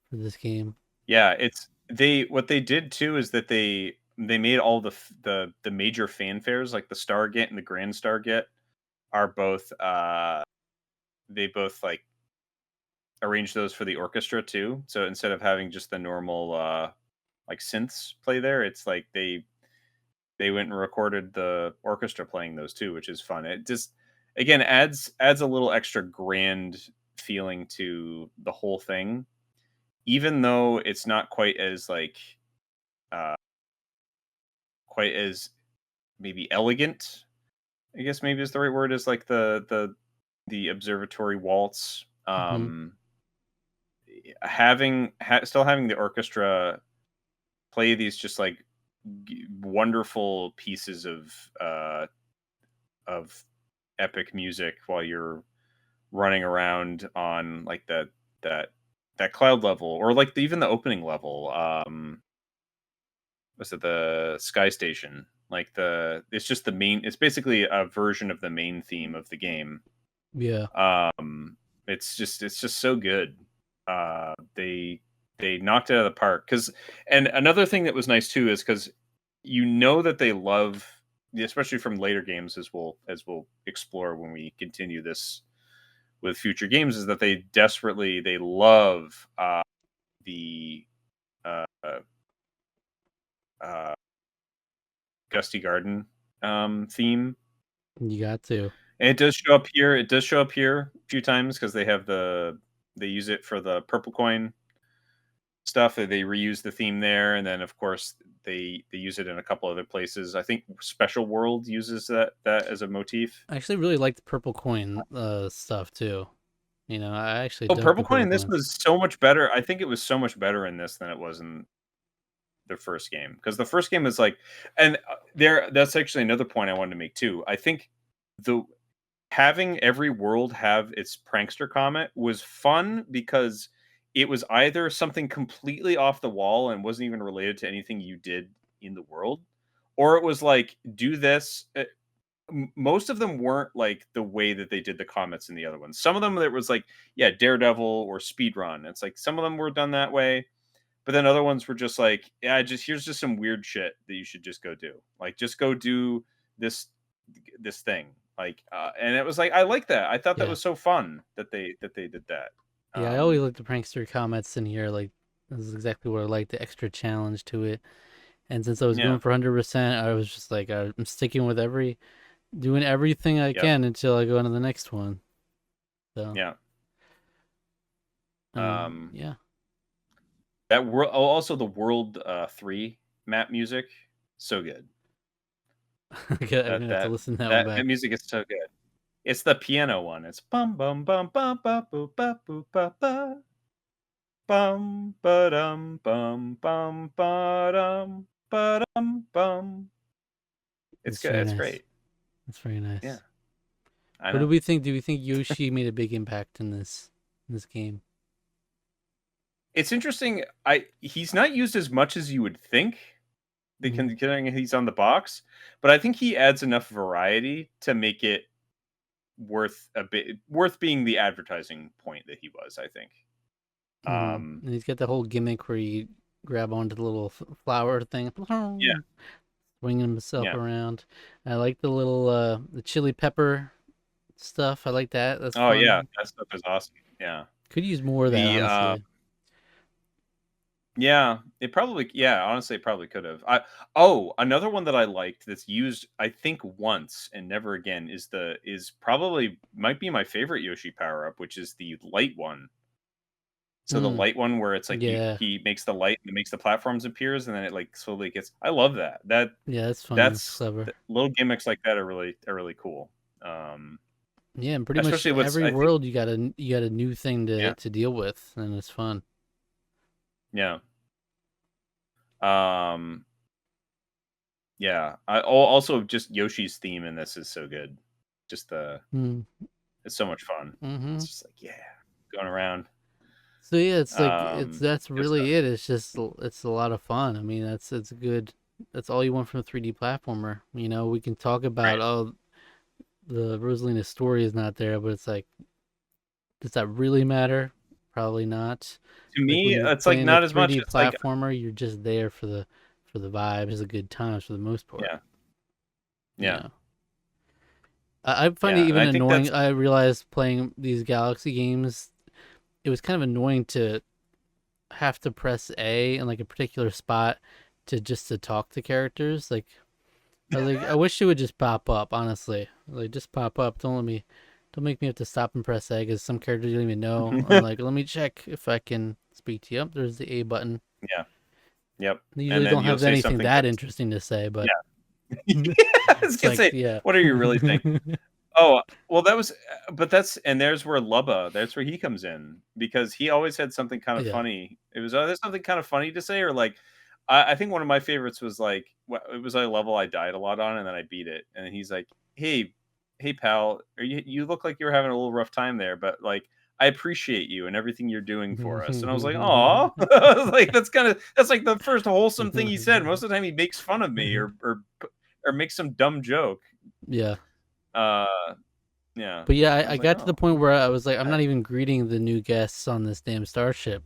[SPEAKER 1] for this game.
[SPEAKER 2] Yeah, it's they what they did too is that they made all the major fanfares like the Stargate and the Grand Stargate are both they both like arrange those for the orchestra too. So instead of having just the normal like synths play there, it's like they went and recorded the orchestra playing those too, which is fun. It just again adds a little extra grand feeling to the whole thing, even though it's not uh quite as maybe elegant. I guess maybe is the right word is like the observatory waltz.
[SPEAKER 1] Mm-hmm.
[SPEAKER 2] Still having the orchestra play these just like wonderful pieces of epic music while you're running around on like that that cloud level or like even the opening level. Was it the sky station? Like it's just the main. It's basically a version of the main theme of the game.
[SPEAKER 1] Yeah.
[SPEAKER 2] Um, it's just so good. They knocked it out of the park. Because and another thing that was nice too is because you know that they love, especially from later games, as we'll explore when we continue this with future games, is that they love the uh, uh, Gusty Garden theme.
[SPEAKER 1] You got to.
[SPEAKER 2] And it does show up here. It does show up here a few times because they use it for the purple coin stuff. They reuse the theme there, and then of course they use it in a couple other places. I think Special World uses that as a motif.
[SPEAKER 1] I actually really like the purple coin stuff too. You know, I actually
[SPEAKER 2] Oh,
[SPEAKER 1] dug
[SPEAKER 2] purple
[SPEAKER 1] the
[SPEAKER 2] coin
[SPEAKER 1] purple
[SPEAKER 2] in this
[SPEAKER 1] coins.
[SPEAKER 2] was so much better. I think it was so much better in this than it was in the first game because the first game is like, and there that's actually another point I wanted to make too. I think the having every world have its prankster comet was fun because it was either something completely off the wall and wasn't even related to anything you did in the world, or it was like do this. Most of them weren't like the way that they did the comets in the other ones. Some of them there was like yeah, Daredevil or Speedrun. It's like some of them were done that way, but then other ones were just like yeah, just here's just some weird shit that you should just go do. Like just go do this thing like and it was like I like that. I thought that
[SPEAKER 1] Yeah.
[SPEAKER 2] was so fun that they did that.
[SPEAKER 1] Yeah, I always like the prankster comments in here. Like, this is exactly what I like, the extra challenge to it. And since I was
[SPEAKER 2] Yeah,
[SPEAKER 1] going for 100%, I was just like, I'm sticking with doing everything I
[SPEAKER 2] yep,
[SPEAKER 1] can until I go on to the next one. So,
[SPEAKER 2] yeah. um
[SPEAKER 1] yeah.
[SPEAKER 2] that world, also the world 3 map music, so good.
[SPEAKER 1] Okay, I'm
[SPEAKER 2] That
[SPEAKER 1] gonna have to
[SPEAKER 2] that
[SPEAKER 1] listen to that one
[SPEAKER 2] that
[SPEAKER 1] back.
[SPEAKER 2] music is so good. It's the piano one. It's bum bum bum bum ba boo ba boo ba ba bum ba dum bum bum ba dum ba dum bum. It's
[SPEAKER 1] That's
[SPEAKER 2] good.
[SPEAKER 1] very
[SPEAKER 2] It's
[SPEAKER 1] nice.
[SPEAKER 2] great.
[SPEAKER 1] That's very
[SPEAKER 2] Yeah,
[SPEAKER 1] nice.
[SPEAKER 2] I
[SPEAKER 1] What do
[SPEAKER 2] know.
[SPEAKER 1] we think? Do we think Yoshi made a big impact in this game?
[SPEAKER 2] It's interesting. He's not used as much as you would think,
[SPEAKER 1] Mm-hmm.
[SPEAKER 2] considering he's on the box, but I think he adds enough variety to make it worth being the advertising point that he was, I think.
[SPEAKER 1] Mm-hmm.
[SPEAKER 2] Um,
[SPEAKER 1] And he's got the whole gimmick where you grab onto the little flower thing,
[SPEAKER 2] yeah,
[SPEAKER 1] swinging himself
[SPEAKER 2] yeah.
[SPEAKER 1] around. I like the little the chili pepper stuff. I like that. That's
[SPEAKER 2] Oh, yeah,
[SPEAKER 1] fun.
[SPEAKER 2] that stuff is awesome. Yeah.
[SPEAKER 1] Could use more of that,
[SPEAKER 2] The,
[SPEAKER 1] honestly.
[SPEAKER 2] yeah, honestly, it probably could have. Another one that I liked that's used, I think, once and never again is probably might be my favorite Yoshi power up, which is the light one. So the
[SPEAKER 1] Mm,
[SPEAKER 2] light one where it's like
[SPEAKER 1] yeah,
[SPEAKER 2] he makes the light and it makes the platforms appears and then it like slowly gets. I love that.
[SPEAKER 1] yeah, that's funny. That's
[SPEAKER 2] That's
[SPEAKER 1] clever.
[SPEAKER 2] little gimmicks like that are really cool. Um,
[SPEAKER 1] Yeah, and pretty much
[SPEAKER 2] especially what's
[SPEAKER 1] every
[SPEAKER 2] I think
[SPEAKER 1] world you got a new thing
[SPEAKER 2] yeah,
[SPEAKER 1] to deal with, and it's fun.
[SPEAKER 2] yeah. Um, yeah. Also just Yoshi's theme in this is so good. Just the
[SPEAKER 1] Mm,
[SPEAKER 2] It's so much fun.
[SPEAKER 1] mm-hmm.
[SPEAKER 2] It's just like, yeah, going around.
[SPEAKER 1] So yeah, it's like it's that's
[SPEAKER 2] Good
[SPEAKER 1] really
[SPEAKER 2] stuff.
[SPEAKER 1] it. It's just it's a lot of fun. I mean, it's good. That's all you want from a 3D platformer. You know, we can talk about
[SPEAKER 2] Right.
[SPEAKER 1] oh the Rosalina story is not there, but it's like does that really matter? Probably not.
[SPEAKER 2] To
[SPEAKER 1] Like when
[SPEAKER 2] me,
[SPEAKER 1] you're
[SPEAKER 2] it's like
[SPEAKER 1] playing a
[SPEAKER 2] not as much.
[SPEAKER 1] 3D
[SPEAKER 2] It's like
[SPEAKER 1] platformer, you're just there for the vibes, the good times for the most part.
[SPEAKER 2] yeah,
[SPEAKER 1] You
[SPEAKER 2] yeah,
[SPEAKER 1] know, I find it
[SPEAKER 2] yeah, and
[SPEAKER 1] even
[SPEAKER 2] I think
[SPEAKER 1] annoying.
[SPEAKER 2] that's
[SPEAKER 1] I realized playing these Galaxy games, it was kind of annoying to have to press A in like a particular spot to just to talk to characters. Like I was like, I wish it would just pop up. Honestly, like just pop up. Don't make me have to stop and press A because some characters you don't even know. I'm like, let me check if I can speak to you. Yep, there's the A button.
[SPEAKER 2] yeah, yep.
[SPEAKER 1] They
[SPEAKER 2] And
[SPEAKER 1] usually
[SPEAKER 2] then
[SPEAKER 1] don't
[SPEAKER 2] you'll
[SPEAKER 1] have
[SPEAKER 2] say
[SPEAKER 1] anything
[SPEAKER 2] something
[SPEAKER 1] that
[SPEAKER 2] that's
[SPEAKER 1] interesting to say, but
[SPEAKER 2] yeah. I was
[SPEAKER 1] it's
[SPEAKER 2] gonna
[SPEAKER 1] like,
[SPEAKER 2] say,
[SPEAKER 1] yeah,
[SPEAKER 2] what are you really saying? Oh, well, but and there's where Lubba, that's where he comes in because he always had something kind of
[SPEAKER 1] yeah.
[SPEAKER 2] funny. It was either something kind of funny to say or like, I think one of my favorites was like, it was a level I died a lot on and then I beat it. And then he's like, hey, pal, you look like you're having a little rough time there, but like, I appreciate you and everything you're doing for us. And I was like, oh, like, that's like the first wholesome thing he said. Most of the time he makes fun of me or makes some dumb joke.
[SPEAKER 1] Yeah.
[SPEAKER 2] Uh, yeah.
[SPEAKER 1] But yeah,
[SPEAKER 2] I
[SPEAKER 1] I
[SPEAKER 2] was like,
[SPEAKER 1] got to the
[SPEAKER 2] "Oh,
[SPEAKER 1] point where I was like, I'm
[SPEAKER 2] nice."
[SPEAKER 1] not even greeting the new guests on this damn starship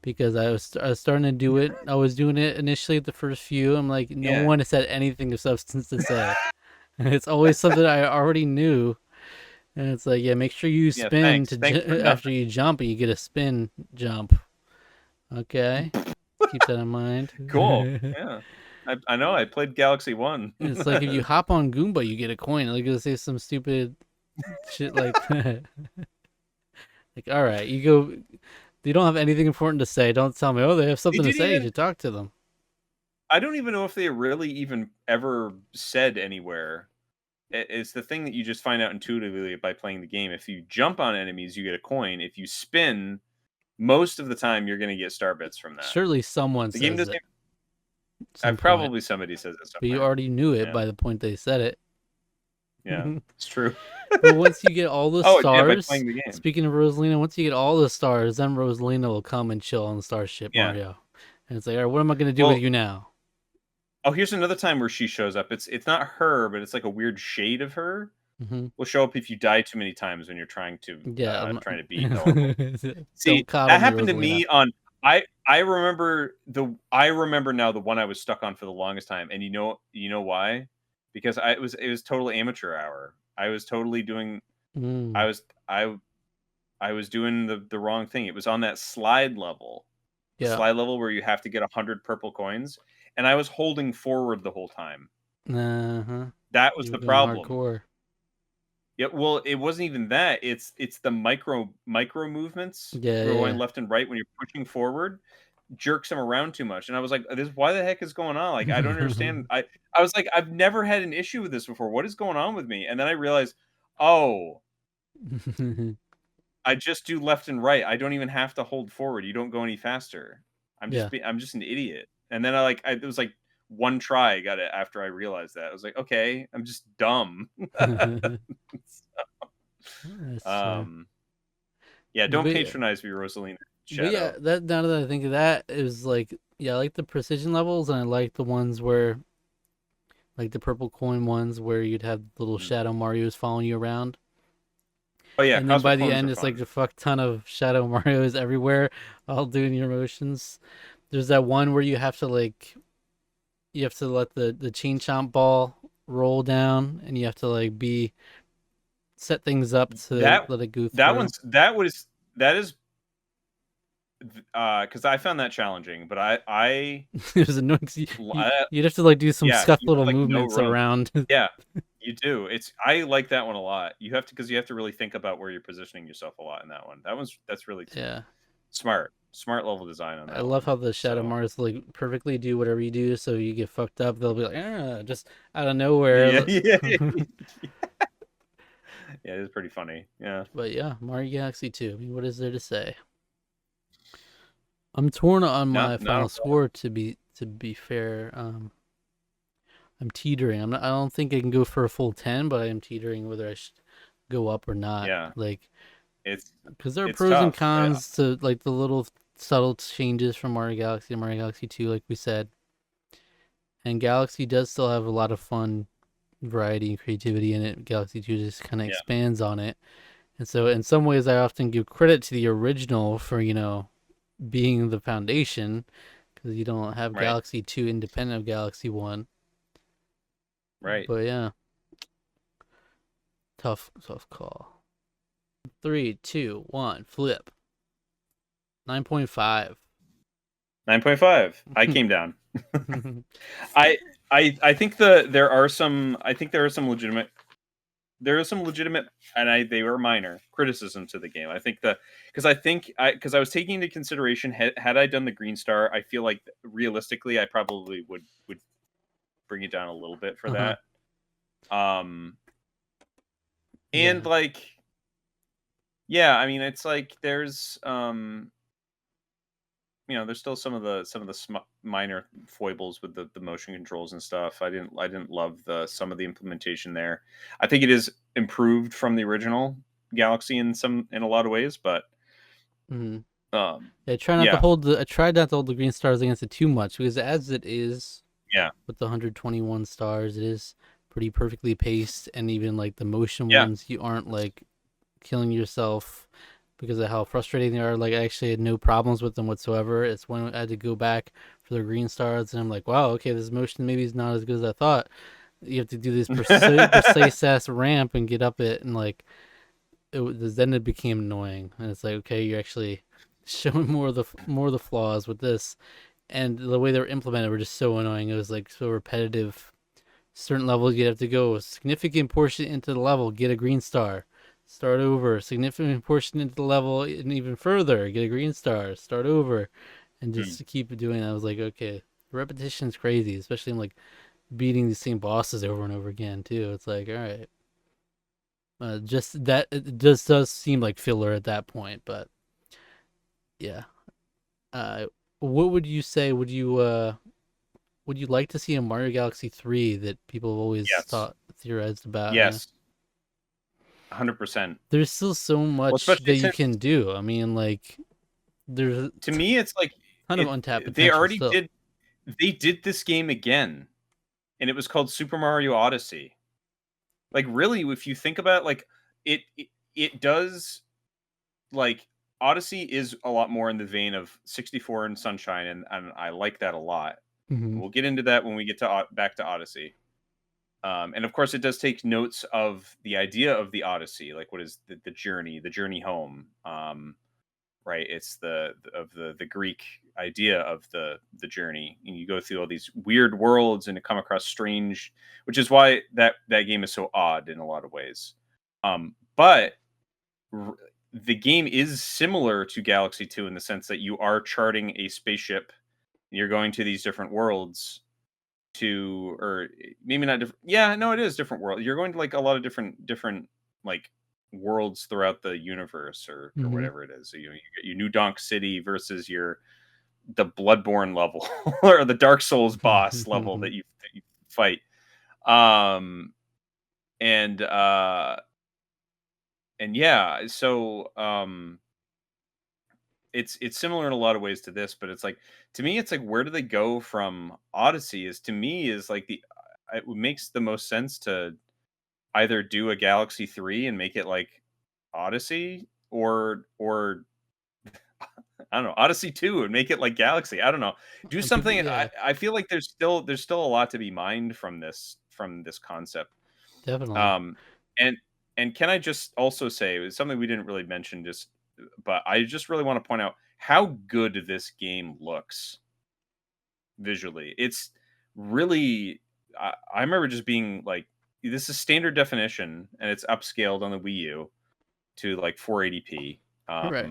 [SPEAKER 1] because I was starting to do it. I was doing it initially the first few. I'm like, no
[SPEAKER 2] Yeah.
[SPEAKER 1] one has said anything of substance to say. And it's always something I already knew. And it's like, yeah, make sure you
[SPEAKER 2] Yeah,
[SPEAKER 1] spin
[SPEAKER 2] thanks. Thanks for
[SPEAKER 1] after
[SPEAKER 2] nothing.
[SPEAKER 1] you jump and you get a spin jump. Okay, keep that in mind.
[SPEAKER 2] Cool. Yeah. I know, I played Galaxy 1.
[SPEAKER 1] It's like if you hop on Goomba, you get a coin. Like it'll say some stupid shit like that. Like, all right, you go. You don't have anything important to say. Don't tell me. Oh, they have
[SPEAKER 2] They
[SPEAKER 1] something to
[SPEAKER 2] didn't
[SPEAKER 1] say. You
[SPEAKER 2] even
[SPEAKER 1] should talk to them.
[SPEAKER 2] I don't even know if they really even ever said anywhere. It's the thing that you just find out intuitively by playing the game. If you jump on enemies, you get a coin. If you spin, most of the time you're gonna get star bits from that.
[SPEAKER 1] Surely someone
[SPEAKER 2] The game
[SPEAKER 1] says
[SPEAKER 2] doesn't
[SPEAKER 1] it
[SPEAKER 2] even
[SPEAKER 1] at some point,
[SPEAKER 2] probably somebody says it
[SPEAKER 1] but you
[SPEAKER 2] somewhere.
[SPEAKER 1] already knew it
[SPEAKER 2] Yeah.
[SPEAKER 1] by the point they said it.
[SPEAKER 2] Yeah. It's true.
[SPEAKER 1] But once you get all the
[SPEAKER 2] Oh, yeah, by
[SPEAKER 1] stars,
[SPEAKER 2] playing the game.
[SPEAKER 1] speaking of Rosalina, once you get all the stars, then Rosalina will come and chill on the starship
[SPEAKER 2] Yeah.
[SPEAKER 1] Mario. And it's like, all right, what am I gonna do with
[SPEAKER 2] Well,
[SPEAKER 1] you now?
[SPEAKER 2] here's another time where she shows up. It's not her, but it's like a weird shade of her.
[SPEAKER 1] Hmm.
[SPEAKER 2] Will show up if you die too many times when you're
[SPEAKER 1] Yeah,
[SPEAKER 2] trying to beat the level. See,
[SPEAKER 1] don't coddle
[SPEAKER 2] that
[SPEAKER 1] me,
[SPEAKER 2] happened to
[SPEAKER 1] Rosalina.
[SPEAKER 2] me on I remember now the one I was stuck on for the longest time, and you know why? Because it was totally amateur hour. I was totally doing I
[SPEAKER 1] Mm,
[SPEAKER 2] was I was doing the wrong thing. It was on that slide level. The
[SPEAKER 1] yeah.
[SPEAKER 2] slide level where you have to get 100 purple coins, and I was holding forward the whole time.
[SPEAKER 1] Uh huh.
[SPEAKER 2] That was
[SPEAKER 1] You were
[SPEAKER 2] the
[SPEAKER 1] going
[SPEAKER 2] problem.
[SPEAKER 1] hardcore.
[SPEAKER 2] Yeah, well, it wasn't even that. It's the micro movements
[SPEAKER 1] Yeah,
[SPEAKER 2] going
[SPEAKER 1] yeah.
[SPEAKER 2] left and right when you're pushing forward. jerks him around too much. And I was like, this why the heck is going on? Like, I don't understand. I was like, I've never had an issue with this before. What is going on with me? And then I realized, oh, I just do left and right. I don't even have to hold forward. You don't go any faster.
[SPEAKER 1] Yeah.
[SPEAKER 2] I'm just an idiot. And then it was like one try I got it after I realized that. I was like, okay, I'm just dumb.
[SPEAKER 1] That's fair.
[SPEAKER 2] um yeah, don't
[SPEAKER 1] But
[SPEAKER 2] patronize me, Rosalina
[SPEAKER 1] But yeah,
[SPEAKER 2] Shadow.
[SPEAKER 1] that now that I think of that, it was like yeah, I like the precision levels, and I like the ones where like the purple coin ones where you'd have little
[SPEAKER 2] Mm.
[SPEAKER 1] Shadow Mario's following you around,
[SPEAKER 2] Oh yeah,
[SPEAKER 1] and then by
[SPEAKER 2] cosmic
[SPEAKER 1] the
[SPEAKER 2] coins are
[SPEAKER 1] end, it's like
[SPEAKER 2] fun.
[SPEAKER 1] a fuck ton of Shadow Mario's everywhere, all doing your motions. There's that one where you have to let the chain chomp ball roll down, and you have to like be set things up to
[SPEAKER 2] That
[SPEAKER 1] let it go
[SPEAKER 2] that
[SPEAKER 1] through.
[SPEAKER 2] one's that is because I found that challenging, but
[SPEAKER 1] It was annoying. 'Cause
[SPEAKER 2] I
[SPEAKER 1] you'd have to like do some
[SPEAKER 2] yeah,
[SPEAKER 1] scuff
[SPEAKER 2] you have
[SPEAKER 1] little
[SPEAKER 2] like no
[SPEAKER 1] movements
[SPEAKER 2] room.
[SPEAKER 1] around.
[SPEAKER 2] Yeah, you do. I like that one a lot. You have to because you have to really think about where you're positioning yourself a lot in that one. That's really
[SPEAKER 1] Yeah.
[SPEAKER 2] smart. Smart level design on
[SPEAKER 1] I
[SPEAKER 2] that
[SPEAKER 1] love
[SPEAKER 2] one.
[SPEAKER 1] how the Shadow
[SPEAKER 2] So
[SPEAKER 1] Mars like perfectly do whatever you do, so you get fucked up. They'll be like, just out of
[SPEAKER 2] yeah,
[SPEAKER 1] nowhere.
[SPEAKER 2] yeah, yeah. It's pretty funny. Yeah.
[SPEAKER 1] But yeah, Mario Galaxy 2. I mean, what is there to say? I'm torn on
[SPEAKER 2] No,
[SPEAKER 1] my
[SPEAKER 2] not
[SPEAKER 1] final score. To be fair, I'm teetering. I don't think I can go for a full 10, but I am teetering whether I should go up or not.
[SPEAKER 2] yeah.
[SPEAKER 1] Like,
[SPEAKER 2] It's
[SPEAKER 1] because there are
[SPEAKER 2] it's
[SPEAKER 1] pros and
[SPEAKER 2] tough.
[SPEAKER 1] cons to like the little subtle changes from Mario Galaxy to Mario Galaxy 2, like we said. And Galaxy does still have a lot of fun variety and creativity in it. Galaxy 2 just kind of
[SPEAKER 2] Yeah.
[SPEAKER 1] expands on it. And so, in some ways, I often give credit to the original for, being the foundation because you don't have
[SPEAKER 2] Right.
[SPEAKER 1] Galaxy 2 independent of Galaxy 1.
[SPEAKER 2] Right.
[SPEAKER 1] But yeah, tough call. Three, two, one, flip. 9.5.
[SPEAKER 2] 9.5. I came down. I I think there are some legitimate and they were minor criticisms to the game. I think because I was taking into consideration had I done the green star, I feel like realistically I probably would bring it down a little bit for
[SPEAKER 1] Uh-huh.
[SPEAKER 2] that. Um and
[SPEAKER 1] Yeah.
[SPEAKER 2] like yeah, I mean it's like there's still some of the minor foibles with the motion controls and stuff. I didn't love the some of the implementation there. I think it is improved from the original Galaxy in a lot of ways, but
[SPEAKER 1] Mm-hmm.
[SPEAKER 2] um,
[SPEAKER 1] Yeah,
[SPEAKER 2] yeah,
[SPEAKER 1] I tried not to hold the green stars against it too much because as it is
[SPEAKER 2] yeah,
[SPEAKER 1] with the 121 stars, it is pretty perfectly paced, and even like the motion
[SPEAKER 2] yeah,
[SPEAKER 1] ones, you aren't like killing yourself because of how frustrating they are. Like I actually had no problems with them whatsoever. It's when I had to go back for the green stars, and I'm like, wow, okay, this motion maybe is not as good as I thought. You have to do this precise ass ramp and get up it, and like then it became annoying. And it's like, okay, you're actually showing more of the flaws with this, and the way they were implemented were just so annoying. It was like so repetitive. Certain levels you have to go a significant portion into the level, get a green star, start over. Significant portion into the level and even further, get a green star, start over, and just
[SPEAKER 2] Mm.
[SPEAKER 1] to keep doing that. I was like, okay, repetition's crazy, especially in like beating the same bosses over and over again too. It's like, all right, just that it just does seem like filler at that point. But yeah, uh, what would you say? Would you like to see a Mario Galaxy 3 that people have always
[SPEAKER 2] yes,
[SPEAKER 1] thought theorized about? Yeah.
[SPEAKER 2] yes, 100%.
[SPEAKER 1] There's still so
[SPEAKER 2] Well,
[SPEAKER 1] much
[SPEAKER 2] especially
[SPEAKER 1] that you
[SPEAKER 2] since
[SPEAKER 1] can do. I mean, like there's a
[SPEAKER 2] to me it's like
[SPEAKER 1] ton of untapped
[SPEAKER 2] they
[SPEAKER 1] potential
[SPEAKER 2] already
[SPEAKER 1] still.
[SPEAKER 2] they did this game again, and it was called Super Mario Odyssey. Like really, if you think about it, like it does like Odyssey is a lot more in the vein of 64 and Sunshine, and I like that a lot.
[SPEAKER 1] Hmm.
[SPEAKER 2] We'll get into that when we get to back to Odyssey. And of course, it does take notes of the idea of the Odyssey, like what is the journey home. Right? It's the Greek idea of the journey, and you go through all these weird worlds and to come across strange, which is why that game is so odd in a lot of ways. But the game is similar to Galaxy 2 in the sense that you are charting a spaceship. You're going to these different worlds to, or maybe not different. Yeah, no, it is different world. You're going to like a lot of different like worlds throughout the universe, or
[SPEAKER 1] Hmm.
[SPEAKER 2] whatever it is. So you get your New Donk City versus your the Bloodborne level or the Dark Souls boss level that you fight. Um and yeah, so it's similar in a lot of ways to this, but it's like, to me it's like, where do they go from Odyssey is, to me, is like the it makes the most sense to either do a Galaxy 3 and make it like Odyssey, or I don't know, Odyssey 2 and make it like Galaxy. I don't know. Do
[SPEAKER 1] People,
[SPEAKER 2] something.
[SPEAKER 1] yeah,
[SPEAKER 2] I feel like there's still a lot to be mined from this concept.
[SPEAKER 1] definitely.
[SPEAKER 2] Um and can I just also say, it was something we didn't really mention, just but I just really want to point out how good this game looks visually. It's really, I remember just being like, this is standard definition and it's upscaled on the Wii U to like 480p.
[SPEAKER 1] Right.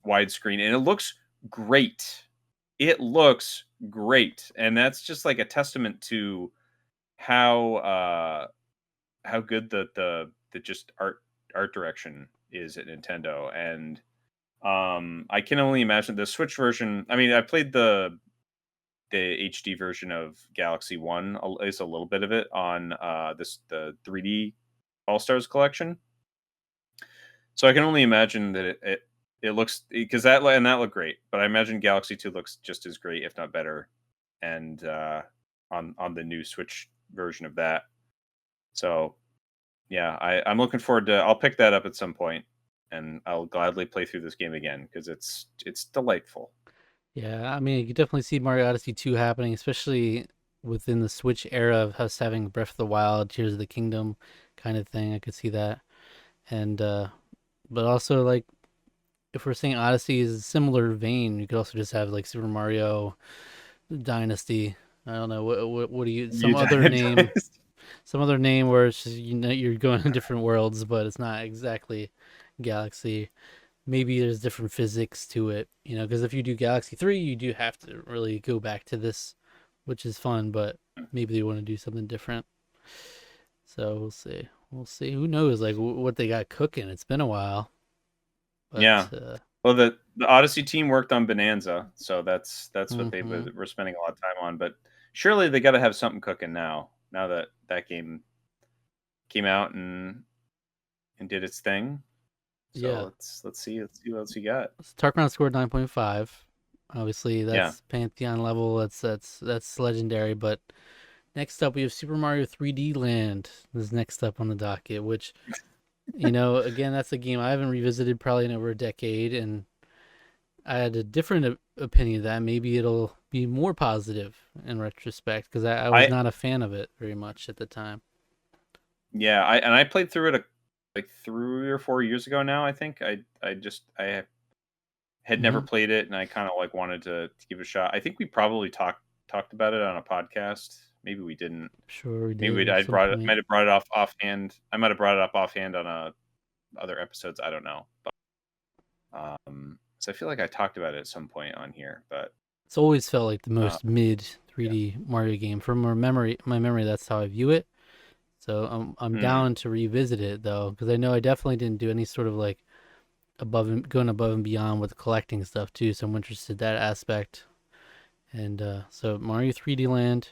[SPEAKER 2] Widescreen, and it looks great. It looks great, and that's just like a testament to how good the just art direction is at Nintendo. And I can only imagine the Switch version. I mean, I played the HD version of Galaxy One, at least a little bit of it on the 3D All Stars collection. So I can only imagine that it looks, because that looked great, but I imagine Galaxy 2 looks just as great, if not better, and on the new Switch version of that. So yeah, I'm looking forward to. I'll pick that up at some point, and I'll gladly play through this game again because it's delightful.
[SPEAKER 1] Yeah, I mean, you could definitely see Mario Odyssey 2 happening, especially within the Switch era of us having Breath of the Wild, Tears of the Kingdom kind of thing. I could see that. And but also like if we're saying Odyssey is a similar vein, you could also just have like Super Mario Dynasty. I don't know what do you,
[SPEAKER 2] You did.
[SPEAKER 1] some other name where it's just, you know, you're going to different worlds, but it's not exactly Galaxy. Maybe there's different physics to it, you know, because if you do Galaxy 3, you do have to really go back to this, which is fun, but maybe they want to do something different. So we'll see. We'll see. Who knows, like, what they got cooking? It's been a while, but
[SPEAKER 2] Yeah. Well, the Odyssey team worked on Bonanza, so that's what
[SPEAKER 1] mhm.
[SPEAKER 2] were spending a lot of time on. But surely they got to have something cooking now. Now that that game came out and did its thing. So
[SPEAKER 1] Yeah.
[SPEAKER 2] let's see what else you got.
[SPEAKER 1] So Tarqaron scored 9.5. Obviously,
[SPEAKER 2] Yeah.
[SPEAKER 1] that's Pantheon level. That's legendary. But next up, we have Super Mario 3D Land. This is next up on the docket, which, you know, again, that's a game I haven't revisited probably in over a decade, and I had a different opinion of that. Maybe it'll be more positive in retrospect because I was
[SPEAKER 2] I
[SPEAKER 1] not a fan of it very much at the time.
[SPEAKER 2] yeah, I played through it like 3 or 4 years ago now, I think. I had never
[SPEAKER 1] Hmm.
[SPEAKER 2] played it, and I kind of like wanted to give it a shot. I think we probably talked about it on a podcast. Maybe we didn't.
[SPEAKER 1] Sure, we
[SPEAKER 2] Maybe
[SPEAKER 1] did at
[SPEAKER 2] I
[SPEAKER 1] some
[SPEAKER 2] brought it,
[SPEAKER 1] point.
[SPEAKER 2] might have brought it off offhand. I might have brought it up offhand on other episodes. I don't know. But so I feel like I talked about it at some point on here, but
[SPEAKER 1] It's always felt like the
[SPEAKER 2] uh,
[SPEAKER 1] most mid
[SPEAKER 2] yeah.
[SPEAKER 1] 3D Mario game from my memory. That's how I view it. So I'm
[SPEAKER 2] Mm,
[SPEAKER 1] down to revisit it though, because I know I definitely didn't do any sort of like going above and beyond with the collecting stuff too. So I'm interested in that aspect. And so Mario 3D Land,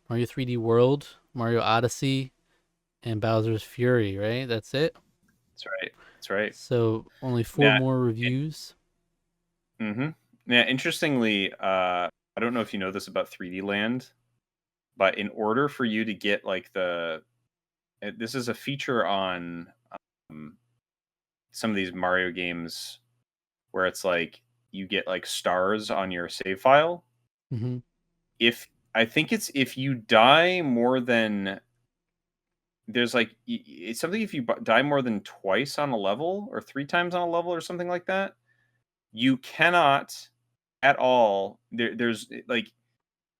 [SPEAKER 1] Mario 3D World, Mario Odyssey, and Bowser's Fury. Right, that's it.
[SPEAKER 2] that's right. That's right.
[SPEAKER 1] So only four
[SPEAKER 2] Yeah.
[SPEAKER 1] more reviews.
[SPEAKER 2] Mm-hmm. Yeah. Interestingly, I don't know if you know this about 3D Land, but in order for you to get like this is a feature on um, some of these Mario games where it's like you get like stars on your save file.
[SPEAKER 1] Mm-hmm.
[SPEAKER 2] If I think it's if you die more than there's like it's something, if you die more than twice on a level or three times on a level or something like that, you cannot at all. There's like,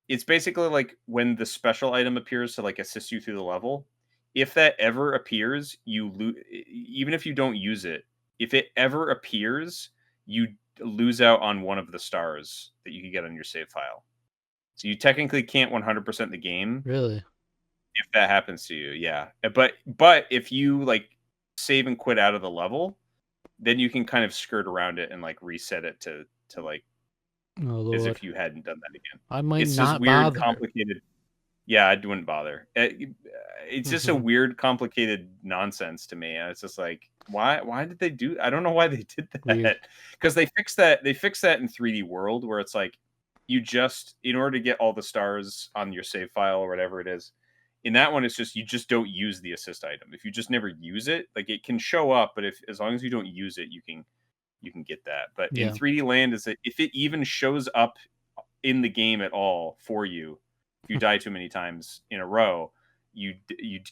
[SPEAKER 2] it's basically like when the special item appears to like assist you through the level. If that ever appears, you lose. Even if you don't use it, if it ever appears, you lose out on one of the stars that you can get on your save file. So you technically can't 100% the game
[SPEAKER 1] Really?
[SPEAKER 2] if that happens to you. Yeah. But if you like save and quit out of the level, then you can kind of skirt around it and like reset it to like
[SPEAKER 1] Oh
[SPEAKER 2] as
[SPEAKER 1] Lord,
[SPEAKER 2] if you hadn't done that again.
[SPEAKER 1] I might
[SPEAKER 2] It's just
[SPEAKER 1] not
[SPEAKER 2] weird,
[SPEAKER 1] bother.
[SPEAKER 2] complicated. Yeah, I wouldn't bother. It's just a weird, complicated nonsense to me. And it's just like, why did they do? I don't know why they did
[SPEAKER 1] Weird.
[SPEAKER 2] that. Because they fixed that. They fixed that in 3D World, where it's like you just, in order to get all the stars on your save file or whatever it is. In that one, it's just you just don't use the assist item. If you just never use it, like it can show up, but if as long as you don't use it, you can get that. But in
[SPEAKER 1] Yeah.
[SPEAKER 2] 3D Land, is that if it even shows up in the game at all for you, if you die too many times in a row, you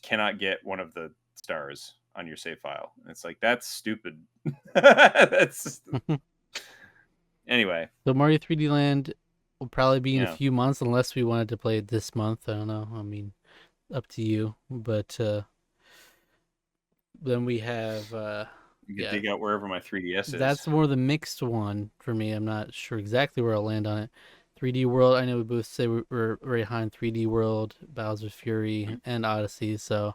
[SPEAKER 2] cannot get one of the stars on your save file. And it's like that's stupid. That's anyway.
[SPEAKER 1] So Mario 3D Land will probably be in a
[SPEAKER 2] Yeah,
[SPEAKER 1] few months unless we wanted to play it this month. I don't know. I mean, up to you. But then we have
[SPEAKER 2] you can
[SPEAKER 1] yeah,
[SPEAKER 2] dig out wherever my 3DS is.
[SPEAKER 1] that's more the mixed one for me. I'm not sure exactly where I'll land on it. 3D World, I know we both say we're right behind 3D World, Bowser's Fury, and Odyssey. So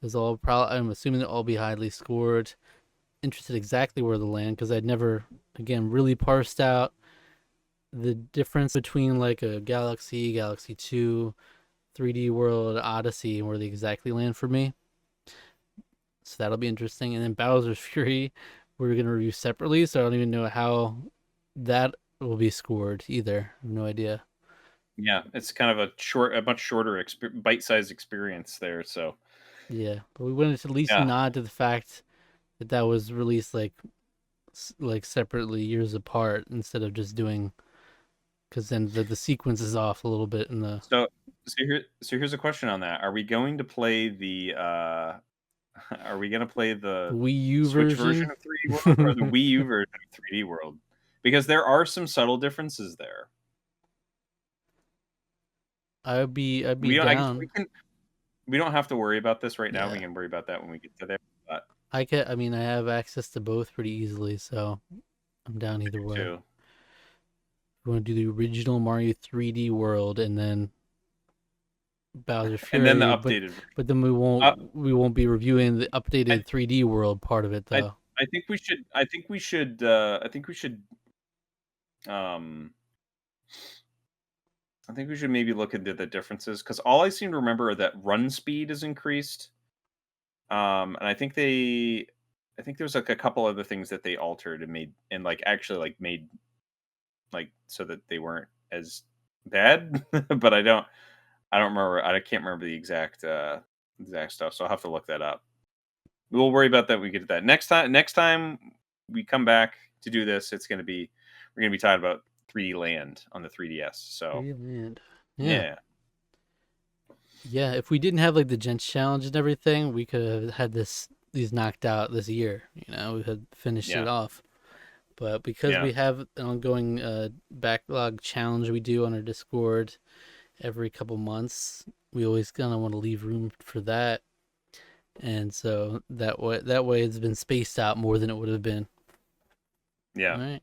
[SPEAKER 1] there's all probably, I'm assuming they'll all be highly scored. Interested exactly where they land because I'd never, again, really parsed out the difference between like a Galaxy, Galaxy 2, 3D World, Odyssey, and where they exactly land for me. So that'll be interesting. And then Bowser's Fury, we're gonna review separately, so I don't even know how that will be scored either. I have no idea.
[SPEAKER 2] Yeah, it's kind of a much shorter, bite-sized experience there. So
[SPEAKER 1] Yeah, but we wanted to at least
[SPEAKER 2] yeah,
[SPEAKER 1] nod to the fact that that was released like separately years apart instead of just doing because then the sequence is off a little bit in the
[SPEAKER 2] so here's a question on that. Are we going to play the are we gonna play the
[SPEAKER 1] Wii U
[SPEAKER 2] Switch version
[SPEAKER 1] version.
[SPEAKER 2] of 3D World or the Wii U version of 3D World? Because there are some subtle differences there.
[SPEAKER 1] I'd be
[SPEAKER 2] We don't, I guess
[SPEAKER 1] down.
[SPEAKER 2] we don't have to worry about this right now. We
[SPEAKER 1] Yeah,
[SPEAKER 2] can worry about that when we get to there. But
[SPEAKER 1] I mean I have access to both pretty easily, so I'm down either way.
[SPEAKER 2] too.
[SPEAKER 1] We want to do the original Mario 3D World and then Bowser
[SPEAKER 2] And then the
[SPEAKER 1] Fury, but
[SPEAKER 2] updated version.
[SPEAKER 1] but then we
[SPEAKER 2] Uh,
[SPEAKER 1] won't be reviewing the
[SPEAKER 2] I
[SPEAKER 1] updated 3D World part of it
[SPEAKER 2] I
[SPEAKER 1] though.
[SPEAKER 2] I think we should um I think we should maybe look into the differences because all I seem to remember are that run speed is increased. And I think there's like a couple other things that they altered and made and like actually like made like so that they weren't as bad. But I don't remember. I can't remember the exact stuff. So I'll have to look that up. We'll worry about that when we get to that next time. Next time we come back to do this, we're gonna be talking about 3D Land on the 3DS. So
[SPEAKER 1] 3D Land. Yeah.
[SPEAKER 2] yeah,
[SPEAKER 1] Yeah, if we didn't have like the Gents Challenge and everything, we could have had these knocked out this year. You know, we could finish it
[SPEAKER 2] yeah,
[SPEAKER 1] off. But because
[SPEAKER 2] yeah.
[SPEAKER 1] we have an ongoing backlog challenge we do on our Discord every couple months, we always kind of want to leave room for that. And so that way it's been spaced out more than it would have been. All
[SPEAKER 2] Yeah.
[SPEAKER 1] right.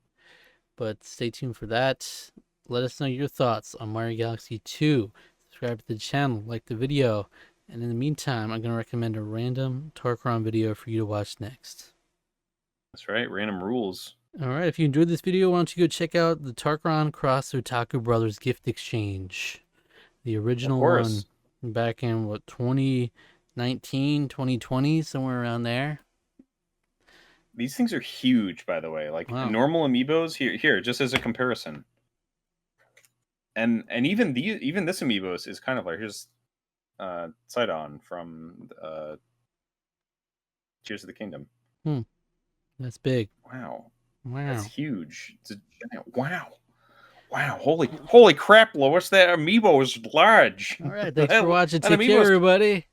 [SPEAKER 1] But stay tuned for that. Let us know your thoughts on Mario Galaxy 2. Subscribe to the channel, like the video, and in the meantime, I'm going to recommend a random Tarqaron video for you to watch next.
[SPEAKER 2] That's right. Random rules.
[SPEAKER 1] All right, if you enjoyed this video, why don't you go check out the Tarqaron Cross Otaku Brothers Gift Exchange, the
[SPEAKER 2] Of
[SPEAKER 1] original one
[SPEAKER 2] course.
[SPEAKER 1] back in what 2019, 2020, somewhere around there.
[SPEAKER 2] These things are huge, by the way. Like
[SPEAKER 1] Wow.
[SPEAKER 2] normal amiibos here, just as a comparison. And even this amiibos is kind of like here's Sidon from Tears of the Kingdom.
[SPEAKER 1] Hmm, that's big.
[SPEAKER 2] Wow. That's
[SPEAKER 1] Wow.
[SPEAKER 2] huge. It's a giant wow. Wow. Holy crap, Lois, that amiibo is large.
[SPEAKER 1] All right, thanks for
[SPEAKER 2] that
[SPEAKER 1] watching. Take care,
[SPEAKER 2] amiibo is
[SPEAKER 1] everybody.